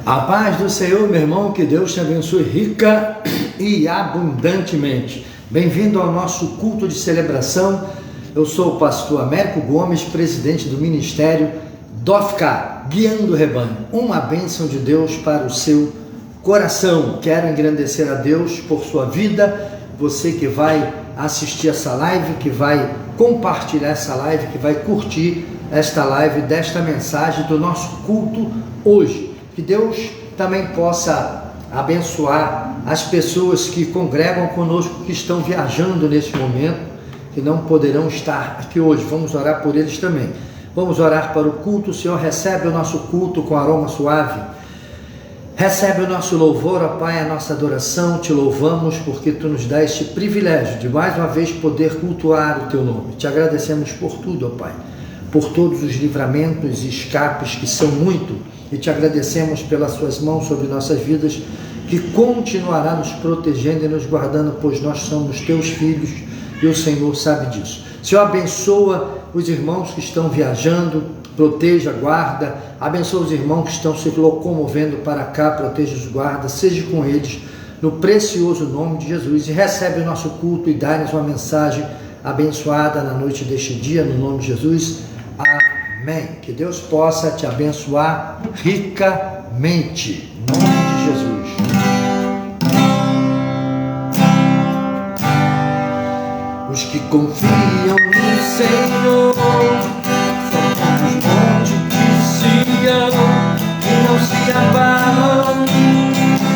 A paz do Senhor, meu irmão, que Deus te abençoe rica e abundantemente. Bem-vindo ao nosso culto de celebração. Eu sou o pastor Américo Gomes, presidente do ministério DOFCA, guiando o rebanho. Uma bênção de Deus para o seu coração. Quero engrandecer a Deus por sua vida, você que vai assistir essa live, que vai compartilhar essa live, que vai curtir esta live desta mensagem do nosso culto hoje. Que Deus também possa abençoar as pessoas que congregam conosco, que estão viajando nesse momento, que não poderão estar aqui hoje. Vamos orar por eles também. Vamos orar para o culto. O Senhor, recebe o nosso culto com aroma suave. Recebe o nosso louvor, ó Pai, a nossa adoração. Te louvamos porque Tu nos dá este privilégio de mais uma vez poder cultuar o Teu nome. Te agradecemos por tudo, ó Pai, por todos os livramentos e escapes que são muito, e te agradecemos pelas suas mãos sobre nossas vidas, que continuará nos protegendo e nos guardando, pois nós somos teus filhos e o Senhor sabe disso. Senhor, abençoa os irmãos que estão viajando, proteja, guarda, abençoa os irmãos que estão se locomovendo para cá, proteja os guarda, seja com eles, no precioso nome de Jesus, e recebe o nosso culto e dá-nos uma mensagem abençoada na noite deste dia, no nome de Jesus. Amém. Que Deus possa te abençoar ricamente. Em nome de Jesus. Os que confiam no Senhor são como os montes de Sião, que não se abalam,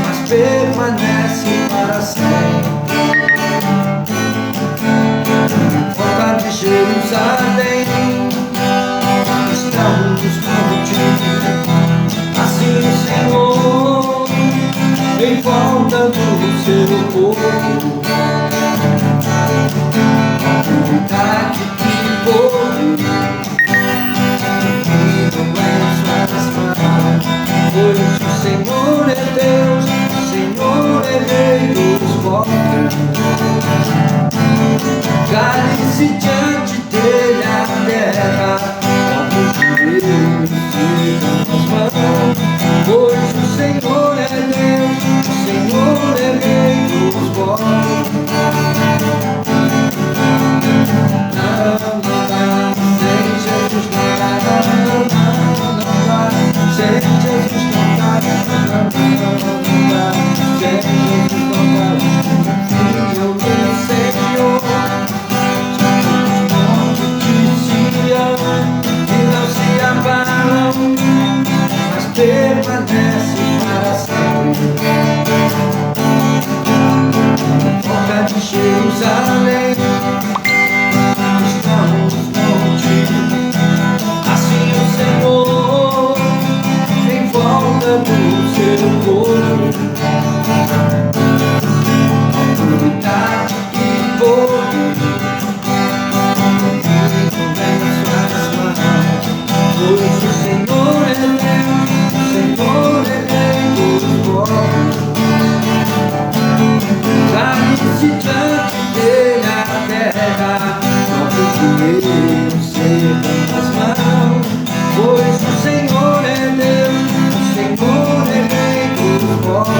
mas permanecem para sempre. Porta de Jerusalém, assim o Senhor em volta do seu povo, autoridade e poder, e não é em suas mãos, pois o Senhor é Deus, o Senhor é Rei dos povos. Cale-se diante dele a terra, pois o Senhor é Deus, o Senhor é Rei dos povos. Não dá, sem Jesus não dá, sem Jesus não dá, sem Jesus não dá. Confio no Senhor, permanece para sempre. Porta de Jerusalém estão os montes, assim o Senhor em volta do seu povo, autoridade e poder, e também nas suas mãos, pois o Senhor é Deus, Senhor é Rei dos povos. Cale-se diante dele a terra, nossos joelhos secam nas mãos, pois o Senhor é Deus, o Senhor é Rei dos povos.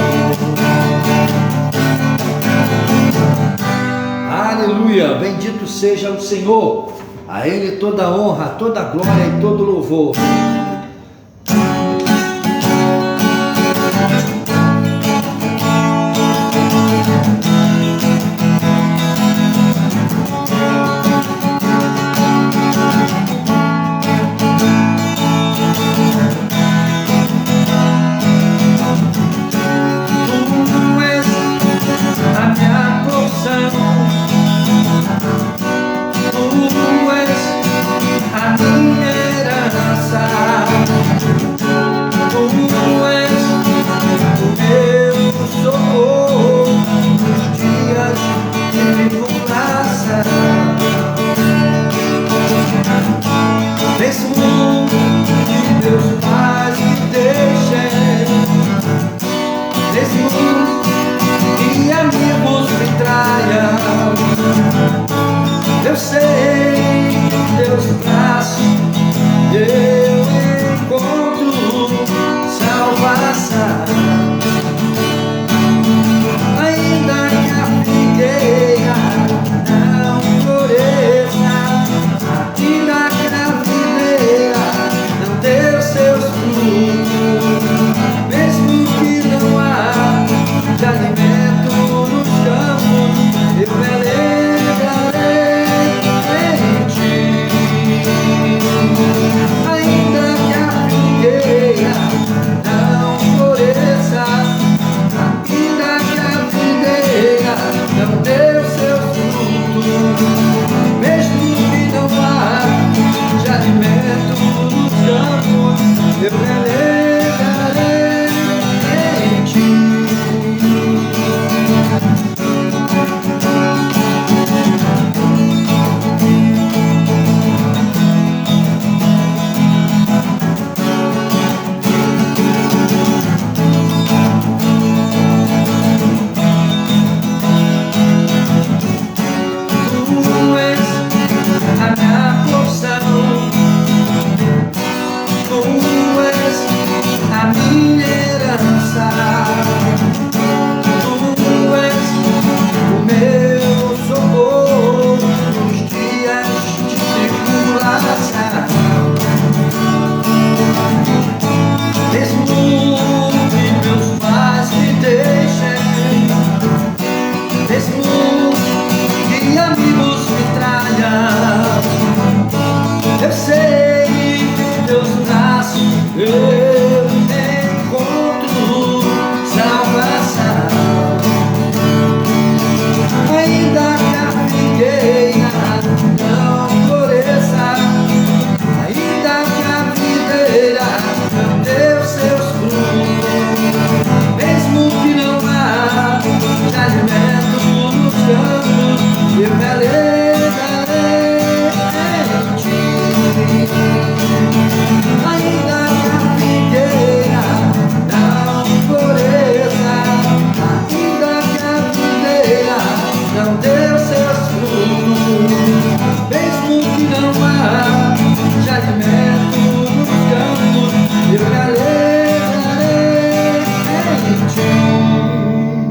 Aleluia, bendito seja o Senhor, a Ele toda honra, toda glória e todo louvor. Eu sei, Deus traz, eu encontro salvação. Ainda que a figueira não floresça, ainda que a videira não dê os seus frutos, mesmo que não haja de alimento nos campos, eu me alegrarei em ti. Ainda que a figueira não floresça, ainda que a videira não dê os seus frutos, mesmo que não haja alimento nos campos, eu me alegrarei em ti.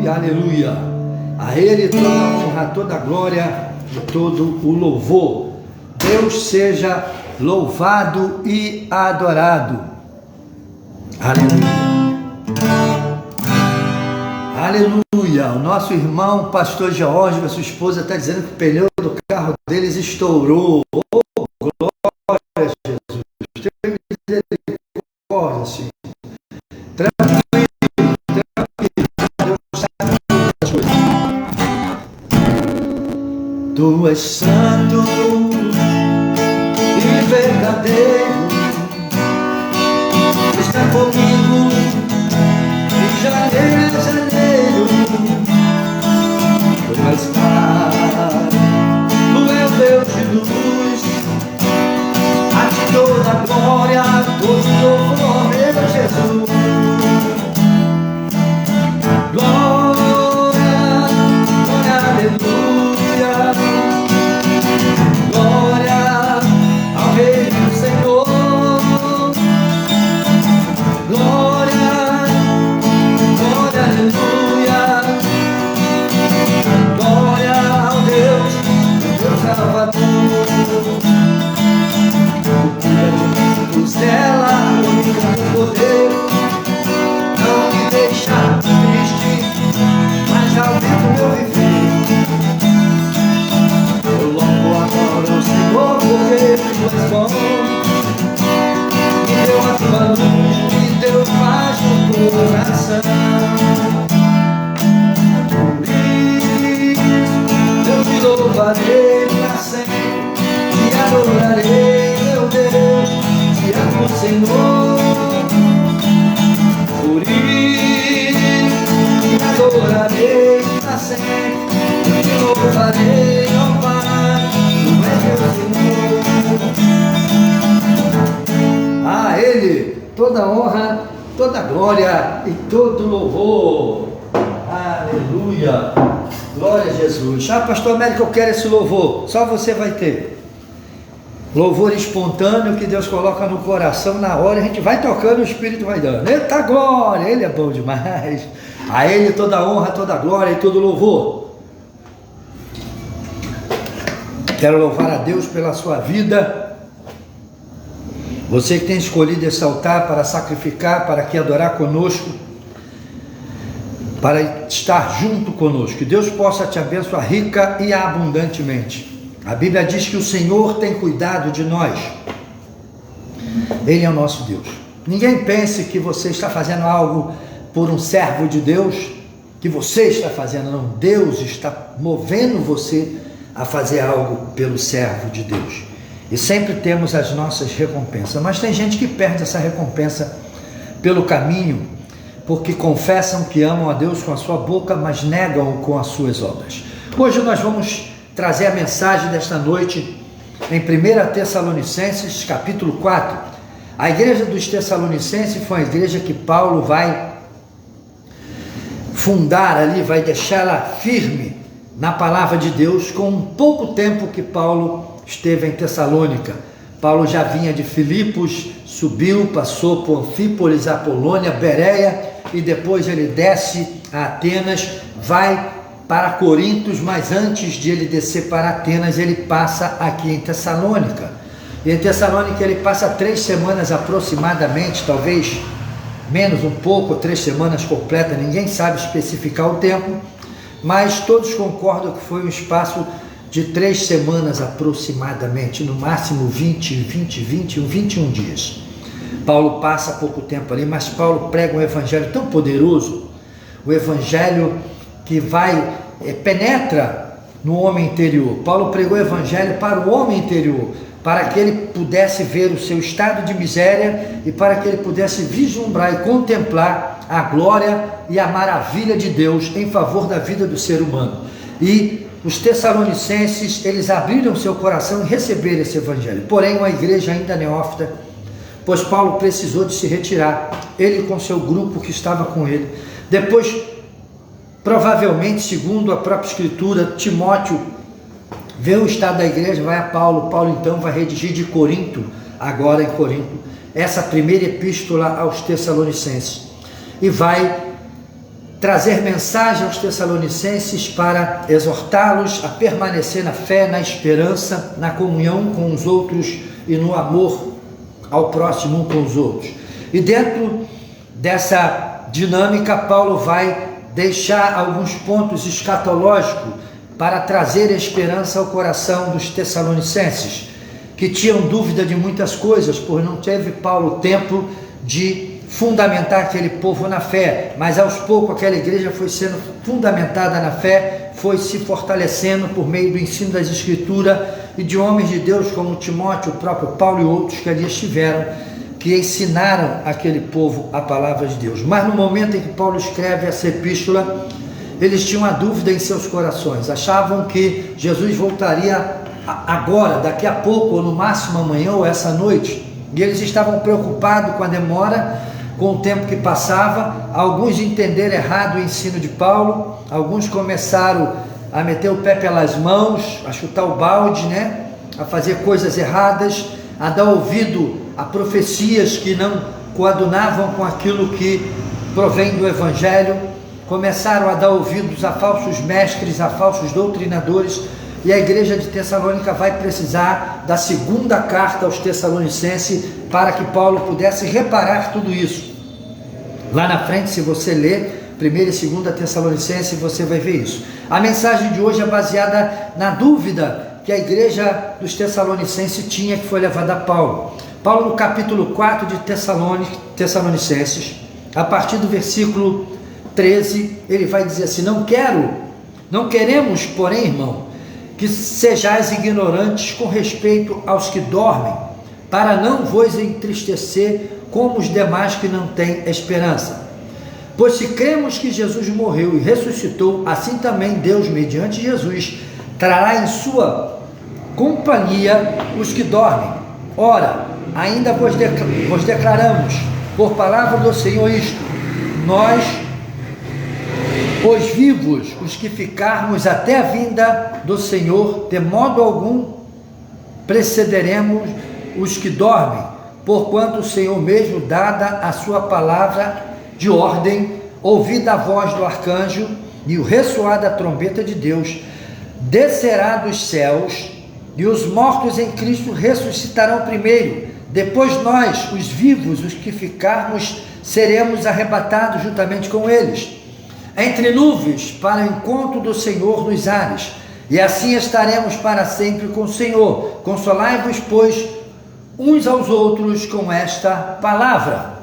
Aleluia! A Ele toda a honra, toda a glória e todo o louvor. Deus seja louvado e adorado. Aleluia! Aleluia! O nosso irmão, pastor George, a sua esposa, está dizendo que o pneu do carro deles estourou. Oh, glória a Jesus! Tem misericórdia, Senhor. Tu és santo e verdadeiro, está comigo de janeiro a janeiro. Tu és claro, tu és Deus de luz, a ti toda a glória, todo louvor, meu Jesus. Glória, glória, aleluia. Glória ao Rei do Senhor. Glória, glória, aleluia. Glória ao Deus, meu Salvador. Os dela, o poder, não me deixa triste, mas aumenta o meu viver. Eu louvo agora o Senhor, porque tu és bom. Me deu a tua luz, me deu paz no coração. Por isso eu te louvarei pra sempre, te adorarei, meu Deus, te amo, Senhor. Por isso te adorarei pra sempre, te louvarei, ó Pai, tu és meu Senhor. A Ele toda honra, toda glória e todo louvor. Aleluia. Glória a Jesus. Ah, pastor Américo, eu quero esse louvor. Só você vai ter. Louvor espontâneo que Deus coloca no coração na hora, a gente vai tocando, o Espírito vai dando. Eita glória, Ele é bom demais. A Ele toda honra, toda glória e todo louvor. Quero louvar a Deus pela sua vida. Você que tem escolhido esse altar para sacrificar, para aqui adorar conosco, para estar junto conosco. Que Deus possa te abençoar rica e abundantemente. A Bíblia diz que o Senhor tem cuidado de nós. Ele é o nosso Deus. Ninguém pense que você está fazendo algo por um servo de Deus, que você está fazendo, não. Deus está movendo você a fazer algo pelo servo de Deus. E sempre temos as nossas recompensas. Mas tem gente que perde essa recompensa pelo caminho, porque confessam que amam a Deus com a sua boca, mas negam-o com as suas obras. Hoje nós vamos trazer a mensagem desta noite em 1 Tessalonicenses, capítulo 4. A igreja dos Tessalonicenses foi a igreja que Paulo vai fundar ali, vai deixá-la firme na palavra de Deus, com um pouco tempo que Paulo esteve em Tessalônica. Paulo já vinha de Filipos, subiu, passou por Anfípolis, Apolônia, Bereia, e depois ele desce a Atenas, vai para Corintos, mas antes de ele descer para Atenas, ele passa aqui em Tessalônica. E em Tessalônica ele passa 3 semanas aproximadamente, talvez menos um pouco, 3 semanas completas, ninguém sabe especificar o tempo, mas todos concordam que foi um espaço de 3 semanas aproximadamente, no máximo 21 dias. Paulo passa pouco tempo ali, mas Paulo prega um evangelho tão poderoso, o evangelho que penetra no homem interior. Paulo pregou o evangelho para o homem interior, para que ele pudesse ver o seu estado de miséria e para que ele pudesse vislumbrar e contemplar a glória e a maravilha de Deus em favor da vida do ser humano. E os tessalonicenses, eles abriram seu coração e receberam esse evangelho. Porém, uma igreja ainda neófita, pois Paulo precisou de se retirar, ele com seu grupo que estava com ele. Depois, provavelmente, segundo a própria escritura, Timóteo vê o estado da igreja, vai a Paulo. Paulo então vai redigir de Corinto, agora em Corinto, essa primeira epístola aos Tessalonicenses, e vai trazer mensagem aos Tessalonicenses para exortá-los a permanecer na fé, na esperança, na comunhão com os outros e no amor ao próximo um com os outros. E dentro dessa dinâmica, Paulo vai deixar alguns pontos escatológicos para trazer esperança ao coração dos tessalonicenses, que tinham dúvida de muitas coisas, pois não teve Paulo tempo de fundamentar aquele povo na fé, mas aos poucos aquela igreja foi sendo fundamentada na fé, foi se fortalecendo por meio do ensino das Escrituras e de homens de Deus como Timóteo, o próprio Paulo e outros que ali estiveram, que ensinaram aquele povo a palavra de Deus. Mas no momento em que Paulo escreve essa epístola, eles tinham uma dúvida em seus corações, achavam que Jesus voltaria agora, daqui a pouco, ou no máximo amanhã ou essa noite, e eles estavam preocupados com a demora, com o tempo que passava. Alguns entenderam errado o ensino de Paulo, alguns começaram a meter o pé pelas mãos, a chutar o balde, a fazer coisas erradas, a dar ouvido a profecias que não coadunavam com aquilo que provém do Evangelho, começaram a dar ouvidos a falsos mestres, a falsos doutrinadores, e a igreja de Tessalônica vai precisar da segunda carta aos Tessalonicenses para que Paulo pudesse reparar tudo isso. Lá na frente, se você ler 1 e 2 Tessalonicenses, você vai ver isso. A mensagem de hoje é baseada na dúvida que a igreja dos Tessalonicenses tinha, que foi levada a Paulo. Paulo, no capítulo 4 de Tessalonicenses, a partir do versículo 13, ele vai dizer assim: não queremos, porém, irmão, que sejais ignorantes com respeito aos que dormem, para não vos entristecer como os demais que não têm esperança. Pois se cremos que Jesus morreu e ressuscitou, assim também Deus, mediante Jesus, trará em sua companhia os que dormem. Ora, ainda vos declaramos, por palavra do Senhor, isto: nós, os vivos, os que ficarmos até a vinda do Senhor, de modo algum precederemos os que dormem, porquanto o Senhor mesmo, dada a sua palavra de ordem, ouvida a voz do arcanjo e o ressoar da trombeta de Deus, descerá dos céus, e os mortos em Cristo ressuscitarão primeiro. Depois nós, os vivos, os que ficarmos, seremos arrebatados juntamente com eles, entre nuvens, para o encontro do Senhor nos ares, e assim estaremos para sempre com o Senhor. Consolai-vos, pois, uns aos outros com esta palavra.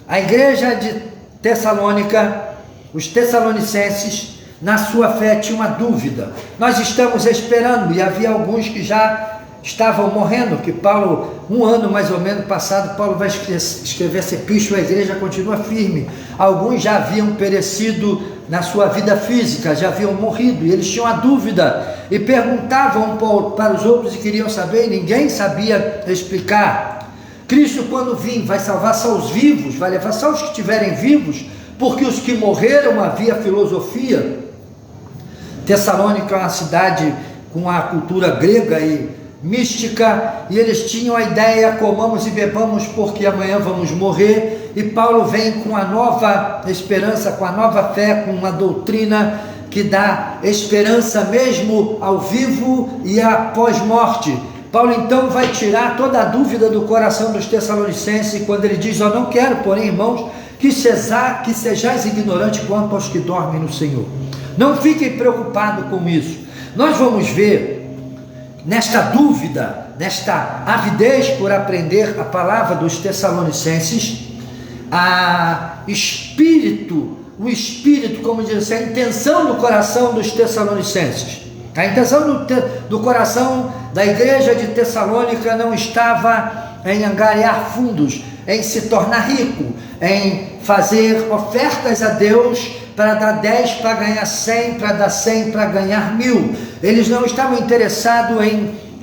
A igreja de Tessalônica, os tessalonicenses, na sua fé tinha uma dúvida. Nós estamos esperando, e havia alguns que já estavam morrendo, que Paulo, um ano mais ou menos passado, Paulo vai escrever essa epístola, a igreja continua firme. Alguns já haviam perecido na sua vida física, já haviam morrido, e eles tinham a dúvida, e perguntavam para os outros e queriam saber, e ninguém sabia explicar. Cristo, quando vir, vai salvar só os vivos, vai levar só os que estiverem vivos, porque os que morreram havia filosofia. Tessalônica é uma cidade com a cultura grega e mística, e eles tinham a ideia: comamos e bebamos porque amanhã vamos morrer. E Paulo vem com a nova esperança, com a nova fé, com uma doutrina que dá esperança mesmo ao vivo e após morte. Paulo então vai tirar toda a dúvida do coração dos tessalonicenses, quando ele diz: eu não quero, porém, irmãos, que sejais ignorantes quanto aos que dormem no Senhor. Não fiquem preocupados com isso. Nós vamos ver, nesta dúvida, nesta avidez por aprender a palavra dos tessalonicenses, o espírito, como diz assim, a intenção do coração dos tessalonicenses. A intenção do coração da igreja de Tessalônica não estava em angariar fundos, em se tornar rico, em fazer ofertas a Deus para dar 10 para ganhar 100, para dar 100 para ganhar 1000. Eles não estavam interessados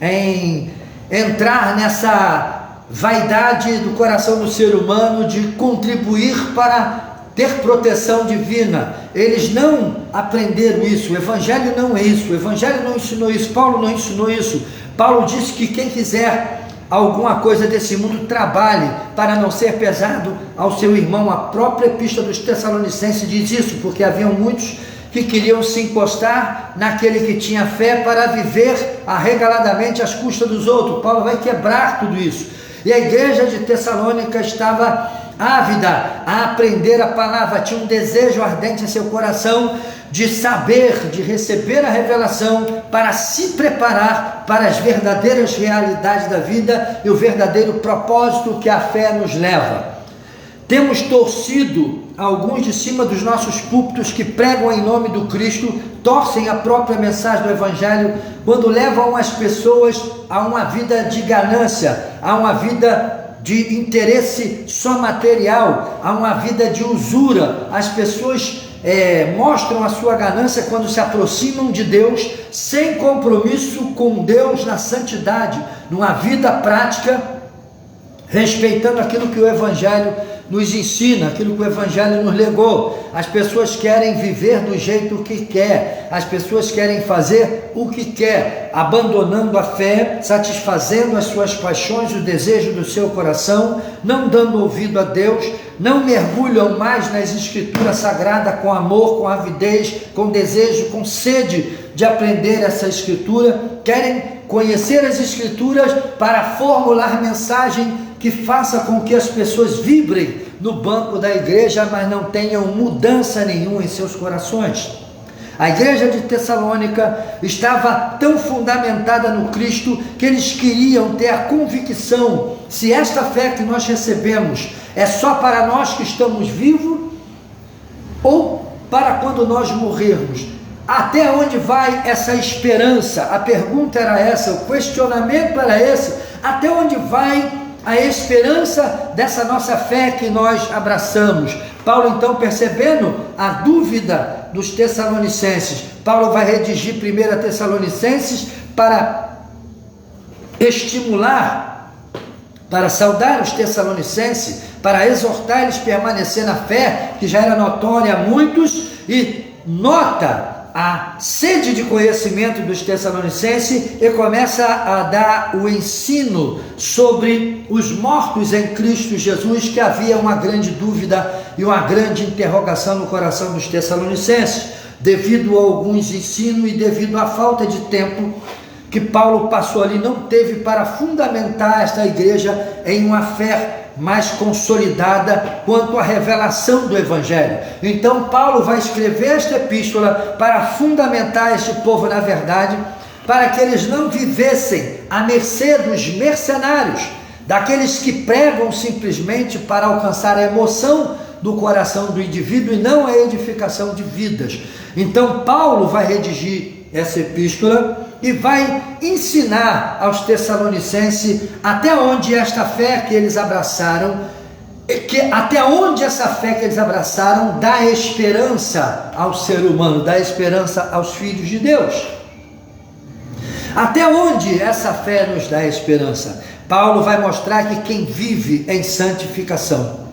em entrar nessa vaidade do coração do ser humano de contribuir para ter proteção divina. Eles não aprenderam isso. O Evangelho não é isso. O Evangelho não ensinou isso. Paulo não ensinou isso. Paulo disse que quem quiser alguma coisa desse mundo, trabalhe para não ser pesado ao seu irmão. A própria epístola dos Tessalonicenses diz isso, porque haviam muitos que queriam se encostar naquele que tinha fé para viver arregaladamente às custas dos outros. Paulo vai quebrar tudo isso. E a igreja de Tessalônica estava ávida a aprender a palavra, tinha um desejo ardente em seu coração de saber, de receber a revelação, para se preparar para as verdadeiras realidades da vida e o verdadeiro propósito que a fé nos leva. Temos torcido alguns de cima dos nossos púlpitos que pregam em nome do Cristo, torcem a própria mensagem do Evangelho quando levam as pessoas a uma vida de ganância, a uma vida de interesse só material, a uma vida de usura. As pessoas mostram a sua ganância quando se aproximam de Deus, sem compromisso com Deus na santidade, numa vida prática, respeitando aquilo que o Evangelho nos ensina, aquilo que o Evangelho nos legou. As pessoas querem viver do jeito que quer, as pessoas querem fazer o que quer, abandonando a fé, satisfazendo as suas paixões, o desejo do seu coração, não dando ouvido a Deus, não mergulham mais nas Escrituras Sagradas com amor, com avidez, com desejo, com sede de aprender essa Escritura, querem conhecer as Escrituras para formular mensagem que faça com que as pessoas vibrem no banco da igreja, mas não tenham mudança nenhuma em seus corações. A igreja de Tessalônica estava tão fundamentada no Cristo que eles queriam ter a convicção: se esta fé que nós recebemos é só para nós que estamos vivos, ou para quando nós morrermos? Até onde vai essa esperança? A pergunta era essa, o questionamento era esse: até onde vai a esperança dessa nossa fé que nós abraçamos? Paulo, então, percebendo a dúvida dos tessalonicenses, Paulo vai redigir 1 Tessalonicenses para estimular, para saudar os tessalonicenses, para exortar eles a permanecer na fé, que já era notória a muitos, e nota a sede de conhecimento dos Tessalonicenses e começa a dar o ensino sobre os mortos em Cristo Jesus, que havia uma grande dúvida e uma grande interrogação no coração dos Tessalonicenses, devido a alguns ensinos e devido à falta de tempo que Paulo passou ali, não teve para fundamentar esta igreja em uma fé mais consolidada quanto à revelação do Evangelho. Então Paulo vai escrever esta epístola para fundamentar este povo na verdade, para que eles não vivessem à mercê dos mercenários, daqueles que pregam simplesmente para alcançar a emoção do coração do indivíduo e não a edificação de vidas. Então Paulo vai redigir essa epístola e vai ensinar aos Tessalonicenses até onde esta fé que eles abraçaram, até onde essa fé que eles abraçaram dá esperança ao ser humano, dá esperança aos filhos de Deus. Até onde essa fé nos dá esperança? Paulo vai mostrar que quem vive em santificação,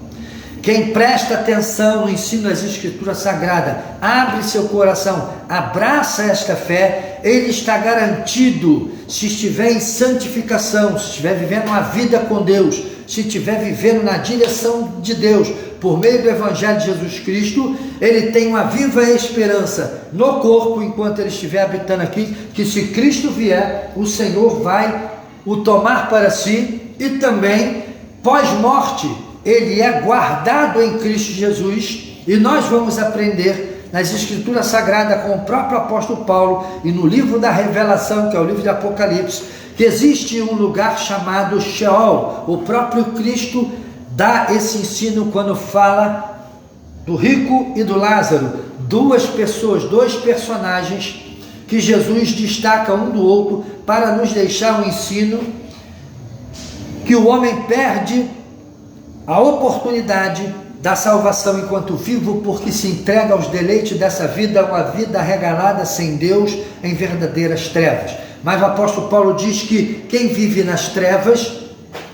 quem presta atenção no ensino das Escrituras Sagradas, abre seu coração, abraça esta fé, ele está garantido, se estiver em santificação, se estiver vivendo uma vida com Deus, se estiver vivendo na direção de Deus, por meio do Evangelho de Jesus Cristo, ele tem uma viva esperança no corpo, enquanto ele estiver habitando aqui, que se Cristo vier, o Senhor vai o tomar para si, e também, pós-morte, ele é guardado em Cristo Jesus, e nós vamos aprender nas Escrituras Sagradas com o próprio apóstolo Paulo e no livro da Revelação, que é o livro de Apocalipse, que existe um lugar chamado Sheol. O próprio Cristo dá esse ensino quando fala do rico e do Lázaro, duas pessoas, dois personagens que Jesus destaca um do outro para nos deixar um ensino que o homem perde a oportunidade da salvação enquanto vivo, porque se entrega aos deleites dessa vida, uma vida regalada sem Deus em verdadeiras trevas. Mas o apóstolo Paulo diz que quem vive nas trevas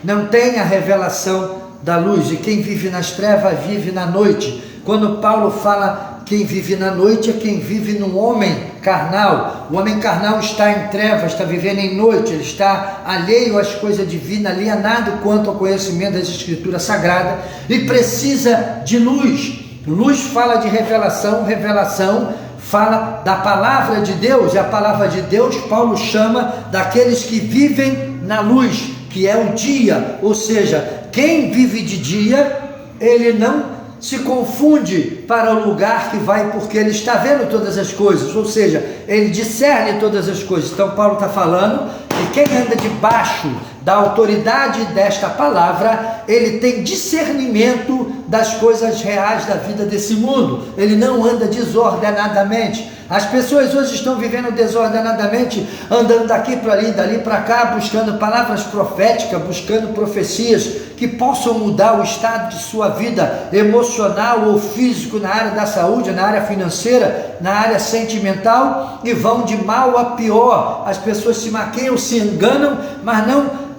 não tem a revelação da luz, e quem vive nas trevas vive na noite. Quando Paulo fala quem vive na noite, é quem vive num homem carnal. O homem carnal está em trevas, está vivendo em noite, ele está alheio às coisas divinas, alienado quanto ao conhecimento das Escrituras Sagradas, e precisa de luz. Luz fala de revelação, revelação fala da palavra de Deus, e a palavra de Deus Paulo chama daqueles que vivem na luz, que é o dia. Ou seja, quem vive de dia, ele não se confunde para o lugar que vai, porque ele está vendo todas as coisas, ou seja, ele discerne todas as coisas. Então Paulo está falando que quem anda debaixo da autoridade desta palavra, ele tem discernimento das coisas reais da vida desse mundo, ele não anda desordenadamente. As pessoas hoje estão vivendo desordenadamente, andando daqui para ali, dali para cá, buscando palavras proféticas, buscando profecias que possam mudar o estado de sua vida emocional ou físico, na área da saúde, na área financeira, na área sentimental, e vão de mal a pior. As pessoas se maquiam, se enganam, mas não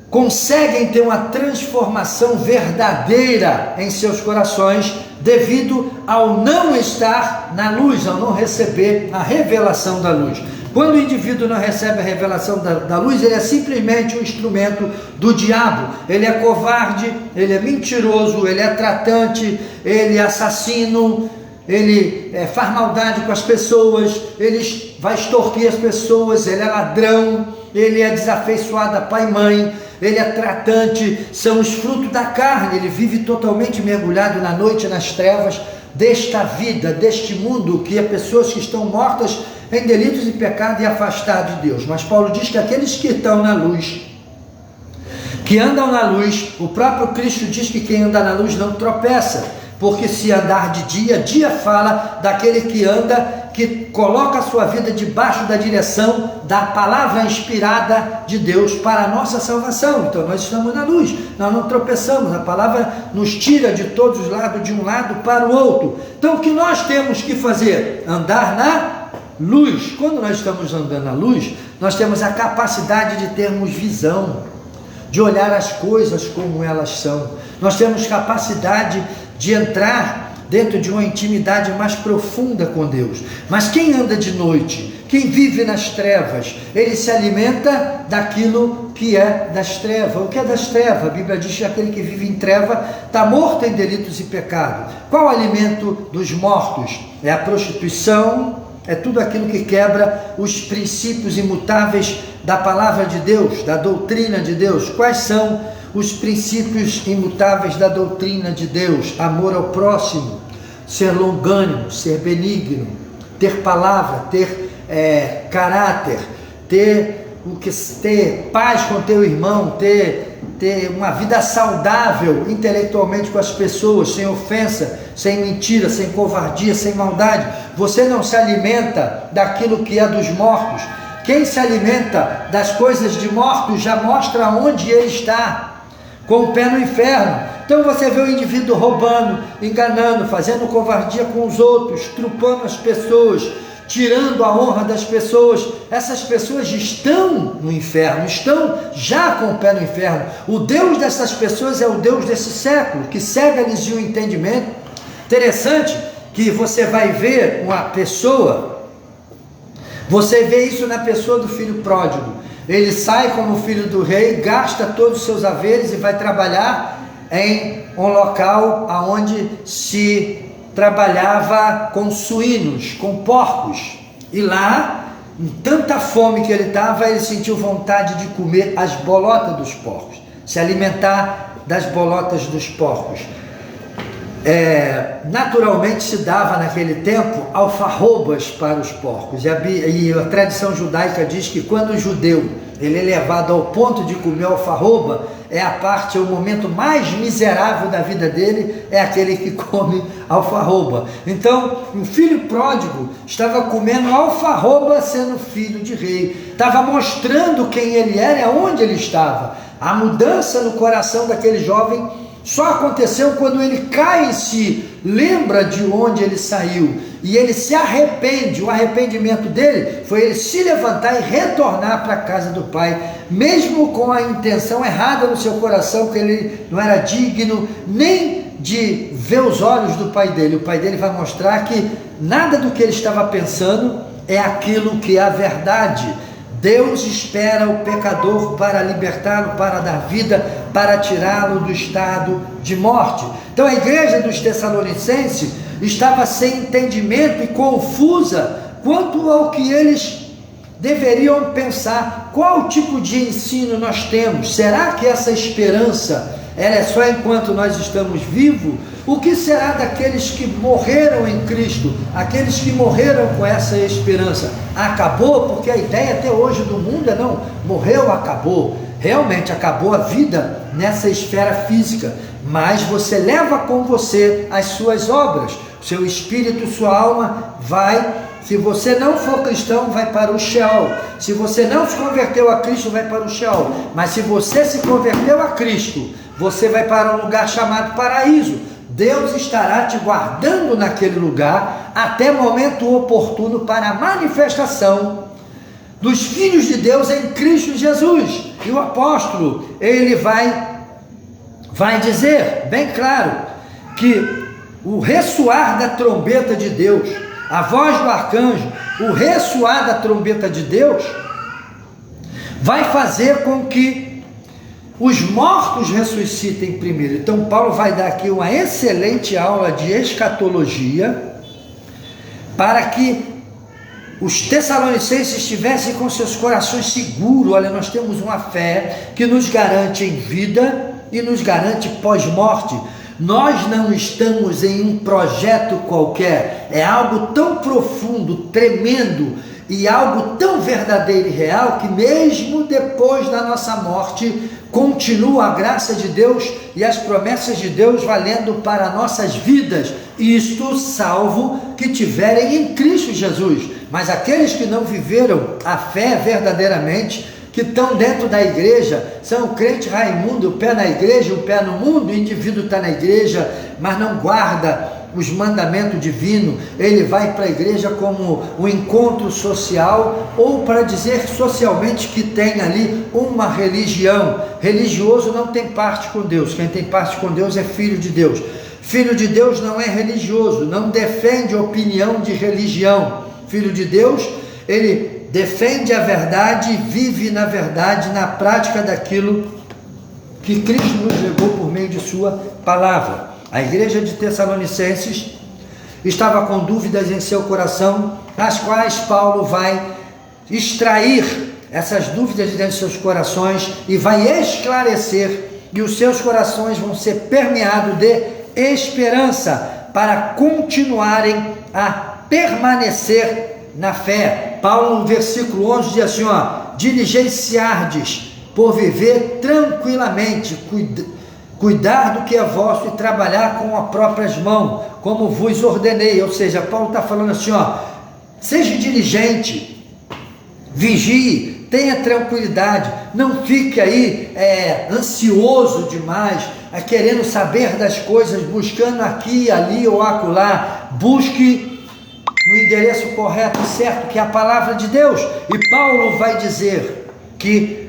conseguem ter uma transformação verdadeira em seus corações, devido ao não estar na luz, ao não receber a revelação da luz. Quando o indivíduo não recebe a revelação da luz, ele é simplesmente um instrumento do diabo. Ele é covarde, ele é mentiroso, ele é tratante, ele é assassino, ele faz maldade com as pessoas, ele vai extorquir as pessoas, ele é ladrão, ele é desafeiçoado a pai e mãe, ele é tratante, são os frutos da carne. Ele vive totalmente mergulhado na noite, nas trevas desta vida, deste mundo, que é pessoas que estão mortas em delitos e pecado e afastados de Deus. Mas Paulo diz que aqueles que estão na luz, que andam na luz, o próprio Cristo diz que quem anda na luz não tropeça, porque se andar de dia, dia fala daquele que anda, que coloca a sua vida debaixo da direção da palavra inspirada de Deus para a nossa salvação. Então nós estamos na luz, nós não tropeçamos, a palavra nos tira de todos os lados, de um lado para o outro. Então o que nós temos que fazer? Andar na luz. Quando nós estamos andando na luz, nós temos a capacidade de termos visão, de olhar as coisas como elas são. Nós temos capacidade de entrar dentro de uma intimidade mais profunda com Deus. Mas quem anda de noite, quem vive nas trevas, ele se alimenta daquilo que é das trevas. O que é das trevas? A Bíblia diz que aquele que vive em treva está morto em delitos e pecado. Qual o alimento dos mortos? É a prostituição, é tudo aquilo que quebra os princípios imutáveis da palavra de Deus, da doutrina de Deus. Quais são os princípios imutáveis da doutrina de Deus? Amor ao próximo, ser longânimo, ser benigno, ter palavra, ter caráter, ter paz com teu irmão, ter uma vida saudável intelectualmente com as pessoas, sem ofensa, sem mentira, sem covardia, sem maldade. Você não se alimenta daquilo que é dos mortos. Quem se alimenta das coisas de mortos já mostra onde ele está, com o pé no inferno. Então você vê o indivíduo roubando, enganando, fazendo covardia com os outros, trupando as pessoas, tirando a honra das pessoas. Essas pessoas estão no inferno, estão já com o pé no inferno. O Deus dessas pessoas é o Deus desse século, que cega-lhes o entendimento. Interessante que você vai ver uma pessoa, você vê isso na pessoa do filho pródigo. Ele sai como filho do rei, gasta todos os seus haveres e vai trabalhar em um local onde se trabalhava com suínos, com porcos. E lá, em tanta fome que ele estava, ele sentiu vontade de comer as bolotas dos porcos, se alimentar das bolotas dos porcos. Naturalmente se dava naquele tempo alfarrobas para os porcos, e a tradição judaica diz que quando o judeu ele é levado ao ponto de comer alfarroba, é o momento mais miserável da vida dele, é aquele que come alfarroba. Então o filho pródigo estava comendo alfarroba sendo filho de rei, estava mostrando quem ele era e aonde ele estava. A mudança no coração daquele jovem só aconteceu quando ele cai e se lembra de onde ele saiu, e ele se arrepende. O arrependimento dele foi ele se levantar e retornar para a casa do pai, mesmo com a intenção errada no seu coração, que ele não era digno nem de ver os olhos do pai dele. O pai dele vai mostrar que nada do que ele estava pensando é aquilo que é a verdade. Deus espera o pecador para libertá-lo, para dar vida, para tirá-lo do estado de morte. Então a igreja dos Tessalonicenses estava sem entendimento e confusa quanto ao que eles deveriam pensar. Qual tipo de ensino nós temos? Será que essa esperança ela é só enquanto nós estamos vivos? O que será daqueles que morreram em Cristo, aqueles que morreram com essa esperança? Acabou? Porque a ideia até hoje do mundo é não, morreu, acabou. Realmente acabou a vida nessa esfera física, mas você leva com você as suas obras, seu espírito, sua alma vai. Se você não for cristão, vai para o Sheol. Se você não se converteu a Cristo, vai para o Sheol. Mas se você se converteu a Cristo, você vai para um lugar chamado paraíso. Deus estará te guardando naquele lugar até momento oportuno para a manifestação dos filhos de Deus em Cristo Jesus. E o apóstolo, ele vai dizer bem claro que o ressoar da trombeta de Deus, a voz do arcanjo, o ressoar da trombeta de Deus, vai fazer com que os mortos ressuscitem primeiro. Então Paulo vai dar aqui uma excelente aula de escatologia, para que os Tessalonicenses estivessem com seus corações seguros. Olha, nós temos uma fé que nos garante em vida e nos garante pós-morte. Nós não estamos em um projeto qualquer, é algo tão profundo, tremendo, e algo tão verdadeiro e real, que mesmo depois da nossa morte, continua a graça de Deus e as promessas de Deus valendo para nossas vidas, isto salvo que tiverem em Cristo Jesus. Mas aqueles que não viveram a fé verdadeiramente, que estão dentro da igreja, são o crente Raimundo, o pé na igreja, o pé no mundo. O indivíduo está na igreja, mas não guarda os mandamentos divinos. Ele vai para a igreja como um encontro social, ou para dizer socialmente que tem ali uma religião. Religioso não tem parte com Deus. Quem tem parte com Deus é filho de Deus. Filho de Deus não é religioso, não defende opinião de religião. Filho de Deus, ele defende a verdade e vive na verdade, na prática daquilo que Cristo nos levou por meio de sua palavra. A igreja de Tessalonicenses estava com dúvidas em seu coração, as quais Paulo vai extrair essas dúvidas de dentro de seus corações e vai esclarecer, e os seus corações vão ser permeados de esperança para continuarem a permanecer na fé. Paulo, no versículo 11, diz assim, diligenciardes por viver tranquilamente, cuidar do que é vosso e trabalhar com as próprias mãos, como vos ordenei. Ou seja, Paulo está falando assim, seja diligente, vigie, tenha tranquilidade, não fique aí ansioso demais, querendo saber das coisas, buscando aqui, ali ou acolá. Busque no endereço correto e certo, que é a palavra de Deus. E Paulo vai dizer que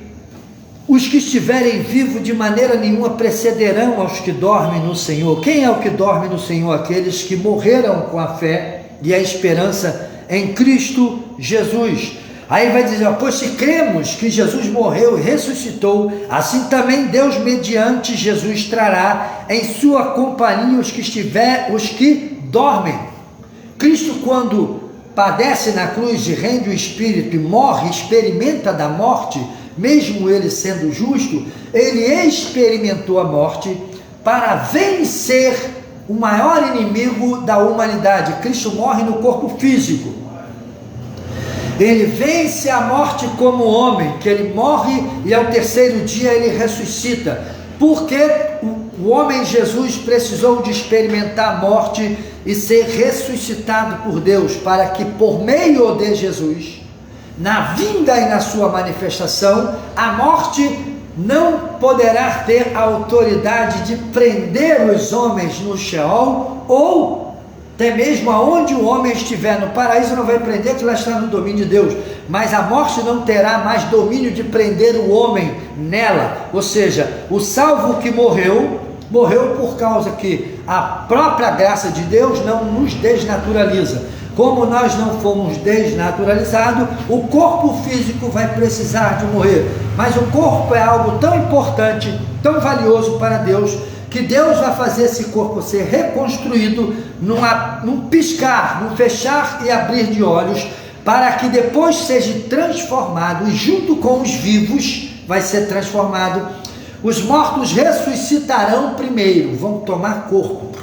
os que estiverem vivos de maneira nenhuma precederão aos que dormem no Senhor. Quem é o que dorme no Senhor? Aqueles que morreram com a fé e a esperança em Cristo Jesus. Aí vai dizer, pois se cremos que Jesus morreu e ressuscitou, assim também Deus mediante Jesus trará em sua companhia os que dormem. Cristo, quando padece na cruz e rende o Espírito e morre, experimenta da morte, mesmo ele sendo justo, ele experimentou a morte para vencer o maior inimigo da humanidade. Cristo morre no corpo físico. Ele vence a morte como homem, que ele morre e ao terceiro dia ele ressuscita. Porque o homem Jesus precisou de experimentar a morte e ser ressuscitado por Deus, para que por meio de Jesus, na vinda e na sua manifestação, a morte não poderá ter a autoridade de prender os homens no Sheol, ou até mesmo aonde o homem estiver. No paraíso não vai prender, que lá está no domínio de Deus, mas a morte não terá mais domínio de prender o homem nela. Ou seja, o salvo que morreu por causa que a própria graça de Deus não nos desnaturaliza. Como nós não fomos desnaturalizados, o corpo físico vai precisar de morrer, mas o corpo é algo tão importante, tão valioso para Deus, que Deus vai fazer esse corpo ser reconstruído num piscar, num fechar e abrir de olhos, para que depois seja transformado, e junto com os vivos vai ser transformado. Os mortos ressuscitarão primeiro, vão tomar corpo.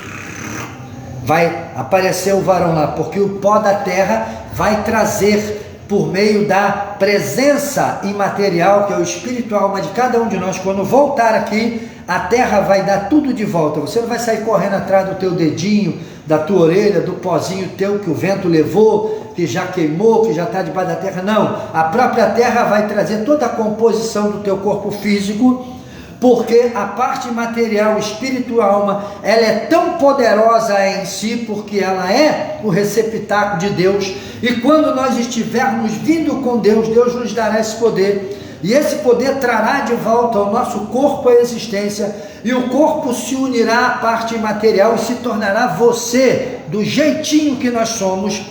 Vai aparecer o varão lá, porque o pó da terra vai trazer, por meio da presença imaterial, que é o espírito e a alma de cada um de nós, quando voltar aqui, a terra vai dar tudo de volta. Você não vai sair correndo atrás do teu dedinho, da tua orelha, do pozinho teu que o vento levou, que já queimou, que já está debaixo da terra. Não, a própria terra vai trazer toda a composição do teu corpo físico, porque a parte material, espírito e alma, ela é tão poderosa em si, porque ela é o receptáculo de Deus, e quando nós estivermos vindo com Deus, Deus nos dará esse poder, e esse poder trará de volta ao nosso corpo a existência, e o corpo se unirá à parte material e se tornará você, do jeitinho que nós somos,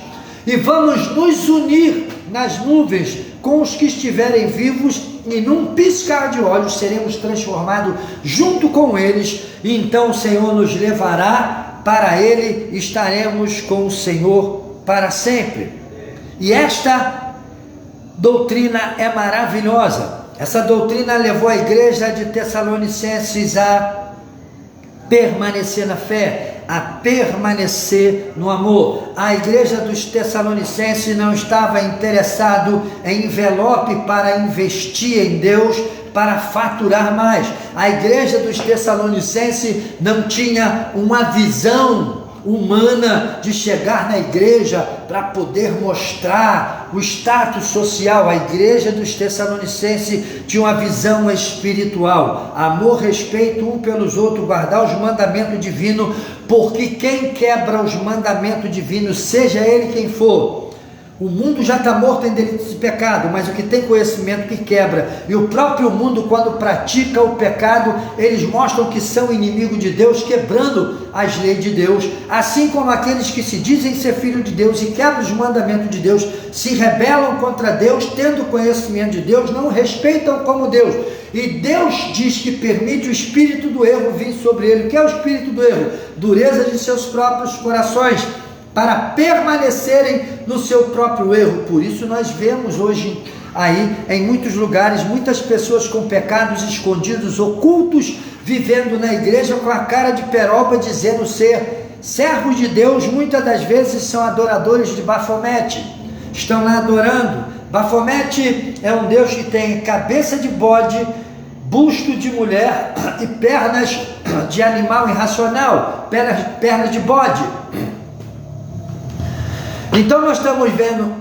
e vamos nos unir nas nuvens com os que estiverem vivos, e num piscar de olhos seremos transformados junto com eles, e então o Senhor nos levará para Ele, estaremos com o Senhor para sempre. E esta doutrina é maravilhosa. Essa doutrina levou a igreja de Tessalonicenses a permanecer na fé, a permanecer no amor. A igreja dos Tessalonicenses não estava interessado em envelope para investir em Deus, para faturar mais. A igreja dos Tessalonicenses não tinha uma visão humana de chegar na igreja para poder mostrar o status social. A igreja dos Tessalonicenses tinha uma visão espiritual: amor, respeito um pelos outros, guardar os mandamentos divinos, porque quem quebra os mandamentos divinos, seja ele quem for, O mundo já está morto em delitos e pecado, mas o que tem conhecimento que quebra. E o próprio mundo, quando pratica o pecado, eles mostram que são inimigos de Deus, quebrando as leis de Deus. Assim como aqueles que se dizem ser filhos de Deus e quebram os mandamentos de Deus, se rebelam contra Deus, tendo conhecimento de Deus, não o respeitam como Deus. E Deus diz que permite o espírito do erro vir sobre ele. O que é o espírito do erro? Dureza de seus próprios corações, para permanecerem no seu próprio erro. Por isso nós vemos hoje aí em muitos lugares muitas pessoas com pecados escondidos, ocultos, vivendo na igreja com a cara de peroba, dizendo ser servos de Deus. Muitas das vezes são adoradores de Bafomete, estão lá adorando. Bafomete é um deus que tem cabeça de bode, busto de mulher e pernas de animal irracional, pernas de bode. Então nós estamos vendo